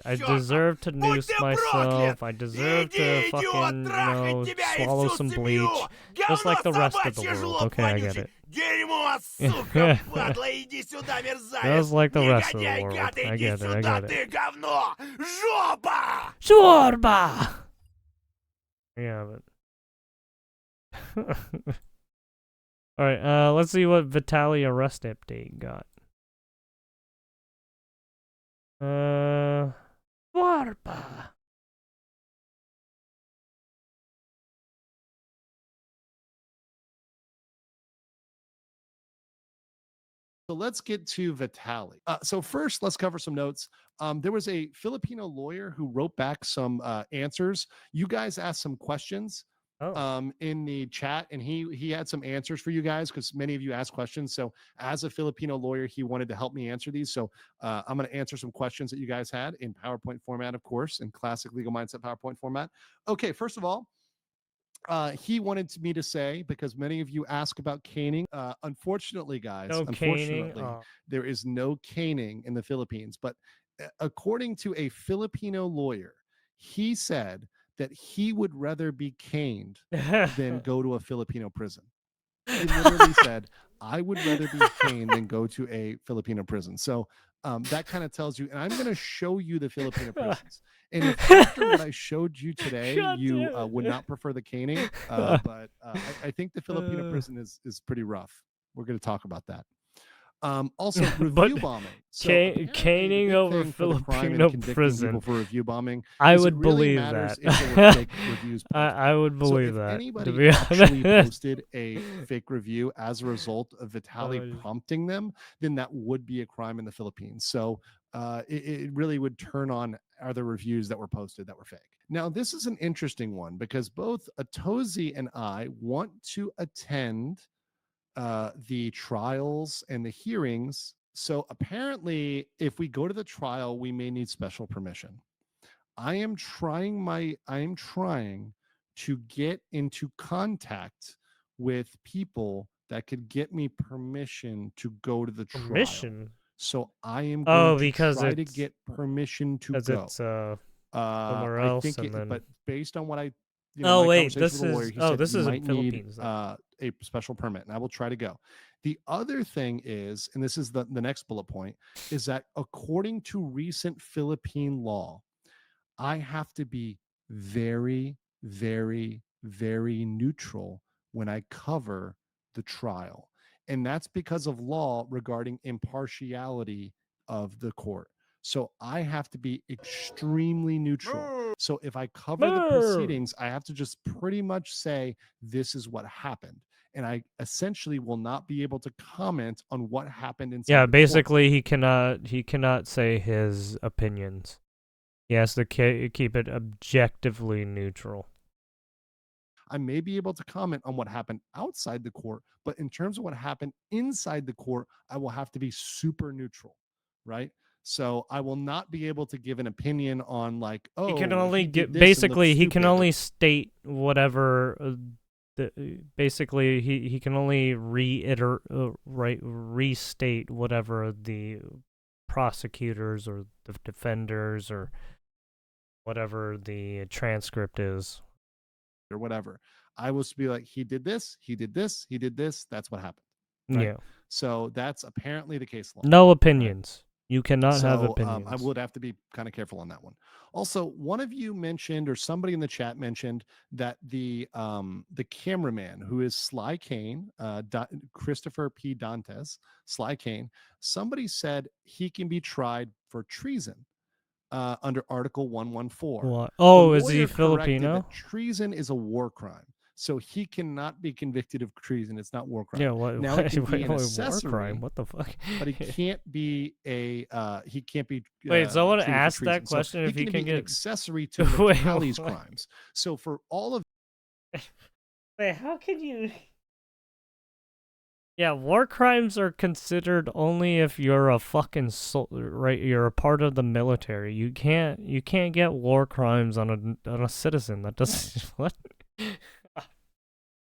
I deserve to noose myself. I deserve to fucking, swallow some bleach. Just like the rest of the world. Okay, I get it. Дерьмо, сука, падла, иди сюда, мерзавец! Just like the rest of the Негодяй, world. гад, I иди get it, I сюда, get ты it. говно! Жопа! Shorba! Yeah, but... Alright, let's see what Vitaly arrest update got. Shorba! So let's get to Vitaly. So first, let's cover some notes. There was a Filipino lawyer who wrote back some answers. You guys asked some questions in the chat, and he had some answers for you guys because many of you asked questions. So as a Filipino lawyer, he wanted to help me answer these. So I'm going to answer some questions that you guys had in PowerPoint format, of course, in classic Legal Mindset PowerPoint format. Okay, first of all, he wanted me to say, because many of you ask about caning. Unfortunately, guys, there is no caning in the Philippines. But according to a Filipino lawyer, he said that he would rather be caned than go to a Filipino prison. He literally said, I would rather be caned than go to a Filipino prison. So that kind of tells you, and I'm going to show you the Filipino prisons. And if after what I showed you today, you would not prefer the caning, but I think the Filipino prison is pretty rough. We're going to talk about that. Also, review bombing. So caning over Filipino prison. For review bombing. I would believe that. I would believe so if that. Anybody to be actually honest. posted a fake review as a result of Vitaly prompting them, then that would be a crime in the Philippines. So it really would turn on other reviews that were posted that were fake. Now, this is an interesting one because both Atozi and I want to attend the trials and the hearings. So apparently, if we go to the trial, we may need special permission. I am trying to get into contact with people that could get me permission to go to the trial. So I am going to try to get permission to go. It's somewhere else, I think and then... but based on what I this is in Philippines. A special permit, and I will try to go. The other thing is, and this is the next bullet point, is that according to recent Philippine law, I have to be very, very, very neutral when I cover the trial. And that's because of law regarding impartiality of the court. So I have to be extremely neutral. So if I cover the proceedings, I have to just pretty much say, this is what happened. And I essentially will not be able to comment on what happened inside the court. Basically he cannot say his opinions. He has to keep it objectively neutral. I may be able to comment on what happened outside the court, but in terms of what happened inside the court, I will have to be super neutral, right? So I will not be able to give an opinion on like, oh, he can only he can only state whatever. Basically, he can only restate whatever the prosecutors or the defenders or whatever the transcript is. Or whatever. I was to be like, he did this, he did this, he did this. That's what happened. Right? Yeah. So that's apparently the case law. No opinions. You cannot have So opinions. I would have to be kind of careful on that one. Also, one of you mentioned, or somebody in the chat mentioned, that the cameraman who is Sly Kane, Christopher P. Dantes, Sly Kane, somebody said he can be tried for treason under Article 114. What? The Oh, is he lawyer corrected Filipino? that treason is a war crime. So he cannot be convicted of treason. It's not war crime. Yeah, what? Now it can be an War accessory, crime? What the fuck? but he can't be a he can't be Wait, someone treated for asked that treason. So question if he can can be an get accessory to Wait, Vitali's what? crimes. So for all of Wait, how can you? Yeah, war crimes are considered only if you're a fucking right. You're a part of the military. You can't get war crimes on a citizen. That doesn't what?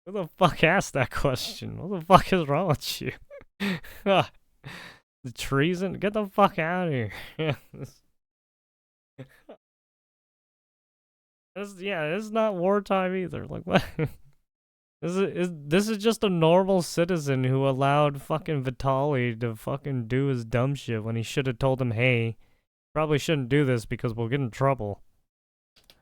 Who the fuck asked that question? What the fuck is wrong with you? The treason? Get the fuck out of here. It's not wartime either. Like what? This is just a normal citizen who allowed fucking Vitali to fucking do his dumb shit when he should have told him, hey, probably shouldn't do this because we'll get in trouble.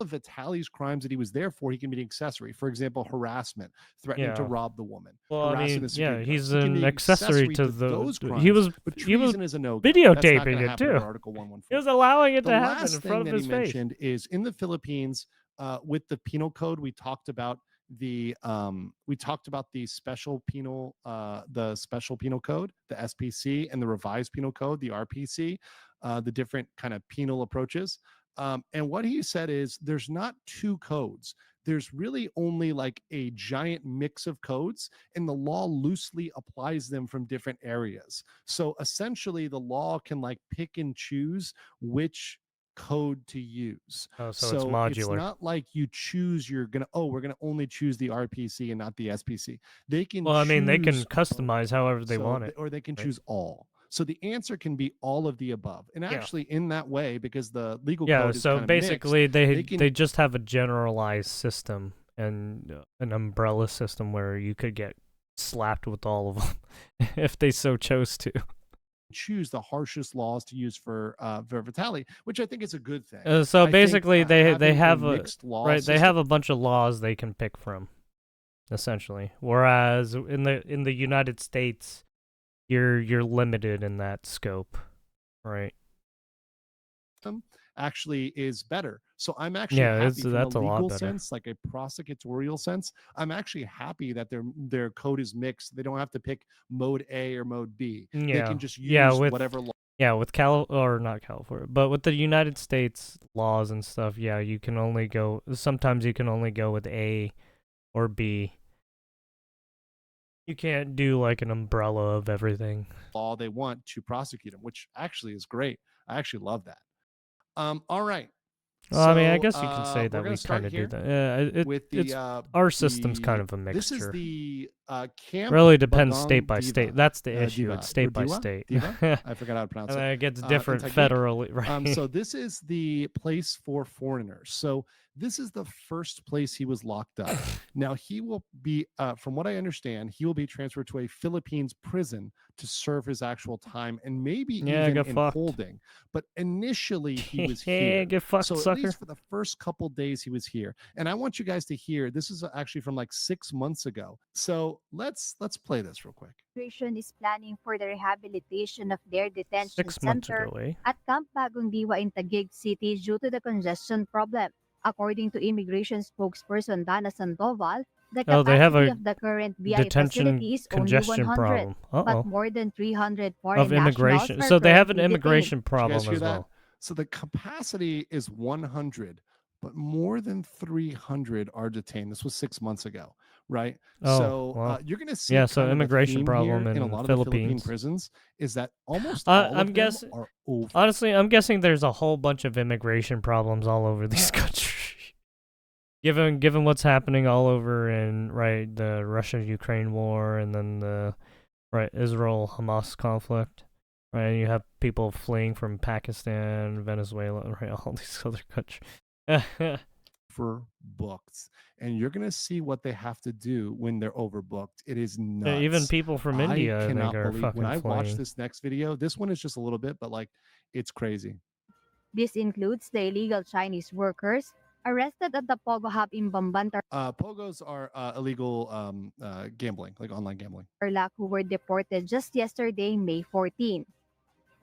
Vitali's crimes that he was there for, he can be an accessory. For example, harassment, threatening to rob the woman. Well, I harassing mean, the security guard. he's He can an be accessory to those crimes. he was But treason is a no-go. videotaping it That's not gonna happen too. under Article 114. He was allowing it The to happen last in thing front of that his he face. mentioned is in the Philippines, with the penal code, we talked about the special penal code, the SPC, and the revised penal code, the RPC, the different kind of penal approaches. And what he said is there's not two codes. There's really only like a giant mix of codes, and the law loosely applies them from different areas. So essentially, the law can like pick and choose which code to use. Oh, so it's modular. It's not like you choose we're gonna only choose the RPC and not the SPC. They can Well, I mean, they can choose customize however they want it. or they can right? choose all. So the answer can be all of the above. And actually in that way, because the legal Yeah, code is so kind of basically mixed, they just have a generalized system and an umbrella system where you could get slapped with all of them if they so chose to. choose the harshest laws to use for Vitali, which I think is a good thing. So I think, basically, they having have a mixed law right. They system- have a bunch of laws they can pick from, essentially. Whereas in the United States, you're limited in that scope, right? actually is better. So I'm actually Yeah, happy from that's a a lot legal better. sense, like a prosecutorial sense. I'm actually happy that their code is mixed. They don't have to pick mode A or mode B. They Yeah, can just use yeah, with whatever law. yeah, with not California, but with the United States laws and stuff, yeah, you can only go. Sometimes you can only go with A or B. You can't do like an umbrella of everything. law they want to prosecute them, which actually is great. I actually love that. All right. Well, I mean, I So, guess you can say we're that gonna we start kind of do here that. Yeah, with it's the our system's kind of a mixture. This is the camp. Really depends Bagong state by Diva. state. That's the issue. Diva, It's state or by Diva? state. Diva? I forgot how to pronounce And it. then it gets in different Taguig. federally, right? So this is the place for foreigners. So this is the first place he was locked up. Now he will be, from what I understand, he will be transferred to a Philippines prison to serve his actual time and maybe Yeah, even get in fucked. holding. But initially he was Yeah, here. get fucked, so at sucker. least for the first couple days he was here. And I want you guys to hear, this is actually from like 6 months ago. So let's play this real quick. Administration is planning for the rehabilitation of their detention 6 months center ago, eh? at Camp Bagong Diwa in Taguig City due to the congestion problem. According to immigration spokesperson Dana Sandoval, the Oh, they have capacity a of the current BI detention facility is only congestion 100, problem. Uh-oh. but more than 300 foreign Of immigration. nationals are So they have an currently detained. immigration Did you problem guys hear as that? well. So the capacity is 100, but more than 300 are detained. This was 6 months ago, right? Oh, So wow. you're going to see Yeah, so kind of a immigration theme problem here in a in lot of the Philippine Philippines. prisons is that almost all I'm of guessing. them are over. Honestly, I'm guessing there's a whole bunch of immigration problems all over these countries. Given what's happening all over in the Russia-Ukraine war and then the Israel-Hamas conflict, right? You have people fleeing from Pakistan, Venezuela, right? All these other countries. overbooked, and you're gonna see what they have to do when they're overbooked. It is Yeah, nuts. even people from India, I think, cannot are believe when I fucking watch flying. this next video. This one is just a little bit, but like, it's crazy. This includes the illegal Chinese workers arrested at the Pogo Hub in Bamban, Pogos are illegal gambling, like online gambling. Tarlac, who were deported just yesterday, May 14.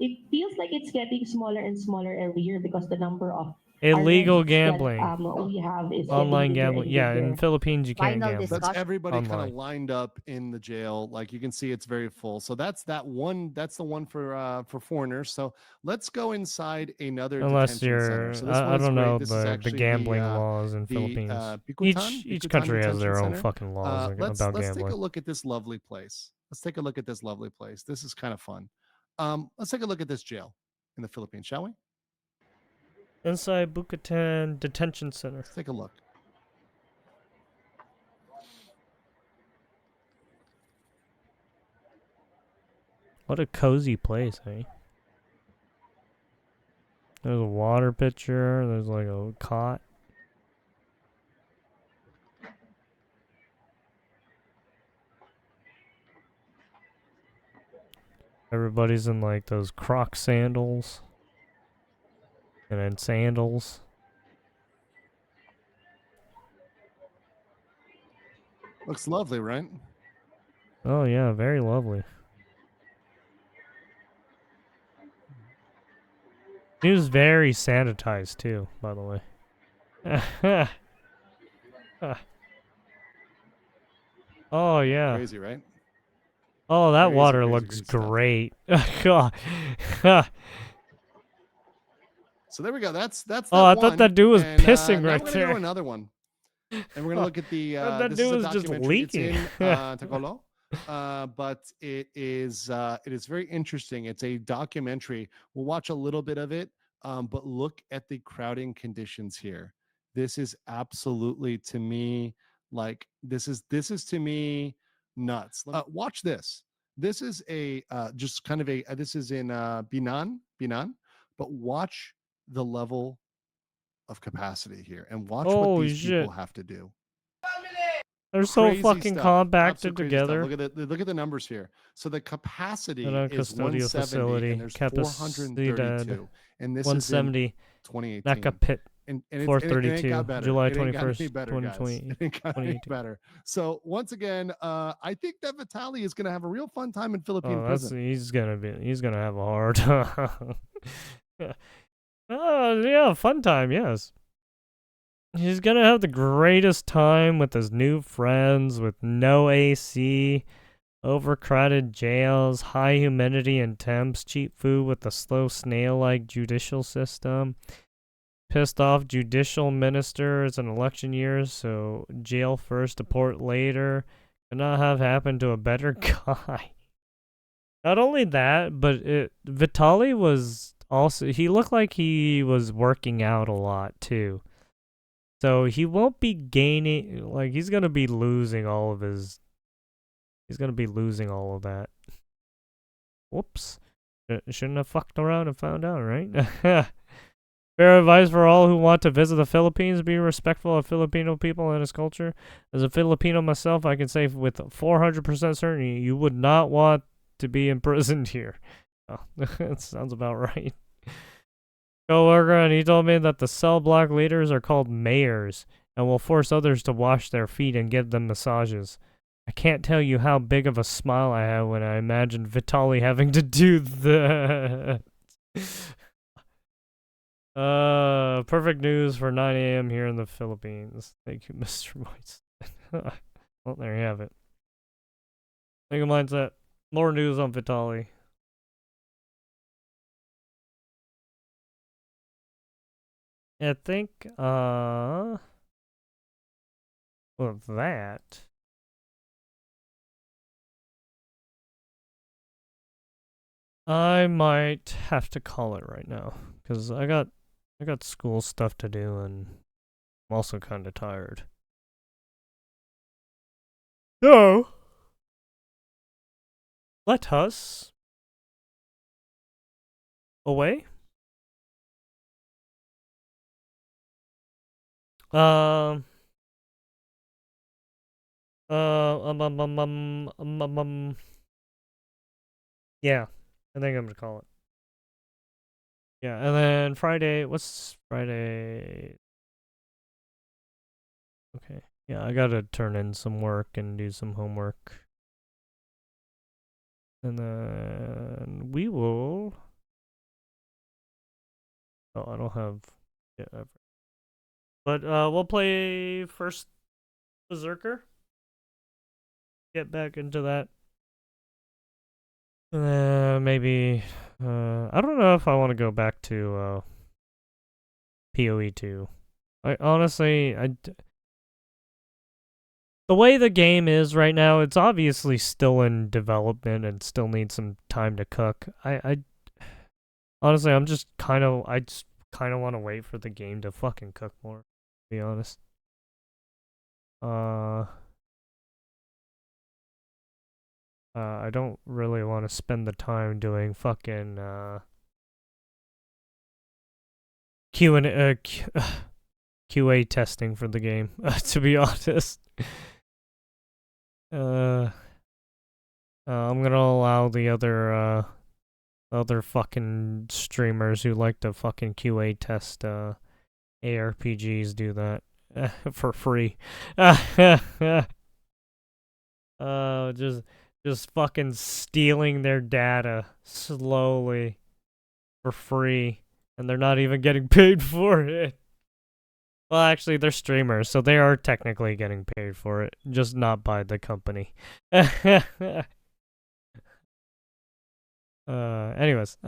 It feels like it's getting smaller and smaller every year because the number of Illegal arrests gambling. that we have is Online getting bigger gambling. and Yeah, in bigger. Philippines you can't Final gamble. That's discussion. everybody kind of Online. lined up in the jail. Like you can see, it's very full. So that's that one. That's the one for foreigners. So let's go inside another Unless detention center. you're, So this I one is don't great. know This is the actually gambling laws in the Philippines. Bikutan Each country has their Detention own Center. fucking laws Let's about take a gambling. look at this lovely place. Let's take a look at this lovely place. This is kind of fun. Let's take a look at this jail in the Philippines, shall we? Inside Bukatan Detention Center. Let's take a look. What a cozy place, eh? There's a water pitcher. There's like a cot. Everybody's in like those Croc sandals. And then sandals. Looks lovely, right? Oh yeah, very lovely. He was very sanitized too, by the way. Oh yeah. Crazy, right? Oh, that Crazy, water crazy, looks crazy stuff. great. God. So there we go. That's Oh, that I thought one. that dude was And, pissing now right we're gonna there. go another one, and we're gonna look at the. That This dude is a was just documentary. It's leaking. in Tagalog, but it is very interesting. It's a documentary. We'll watch a little bit of it, but look at the crowding conditions here. This is absolutely, to me, like this is to me nuts. Watch this. This is a just kind of a this is in Binan, but watch the level of capacity here and watch what Holy these shit. people have to do. They're so Crazy fucking stuff. compacted Absolute crazy stuff. together. Look at the numbers here. So the capacity In a is custodial 170 facility, and there's capacidad 432. And this 170, is in 2018. Nakapit, And it ain't 432, got better. July It ain't got any 21st, better, guys. 2020, It ain't got any 2018. better. So once again, I think that Vitaly is going to have a real fun time in Philippine Oh, prison. he's gonna have a hard time. Oh yeah, fun time, yes. He's gonna have the greatest time with his new friends, with no AC, overcrowded jails, high humidity and temps, cheap food with a slow snail-like judicial system, pissed off judicial ministers in election years, so jail first, deport later. Could not have happened to a better guy. Not only that, but Vitaly was also, he looked like he was working out a lot too. So he won't be gaining, like he's going to be losing all of his, he's going to be losing all of that. Whoops. Shouldn't have fucked around and found out, right? Fair advice for all who want to visit the Philippines: be respectful of Filipino people and its culture. As a Filipino myself, I can say with 400% certainty, you would not want to be imprisoned here. Oh, that sounds about right. Co-worker, and he told me that the cell block leaders are called mayors and will force others to wash their feet and give them massages. I can't tell you how big of a smile I had when I imagined Vitaly having to do that. Perfect news for 9 a.m. here in the Philippines. Thank you, Mr. White. Well, there you have it. Think of mindset. More news on Vitaly. I think, with that, I might have to call it right now, because I got school stuff to do, and I'm also kind of tired. So, let us away. Um. Yeah, I think I'm gonna call it. Yeah, and then Friday. What's Friday? Okay. Yeah, I gotta turn in some work and do some homework. And then we will. Oh, I don't have. Yeah, but we'll play first Berserker. Get back into that. Maybe. I don't know if I want to go back to PoE 2. I honestly, the way the game is right now, it's obviously still in development and still needs some time to cook. I honestly, I just kind of want to wait for the game to fucking cook more, to be honest. I don't really want to spend the time doing fucking QA testing for the game, to be honest. I'm gonna allow the other fucking streamers who like to fucking QA test ARPGs do that for free. Just fucking stealing their data slowly for free, and they're not even getting paid for it. Well, actually, they're streamers, so they are technically getting paid for it, just not by the company. Anyways.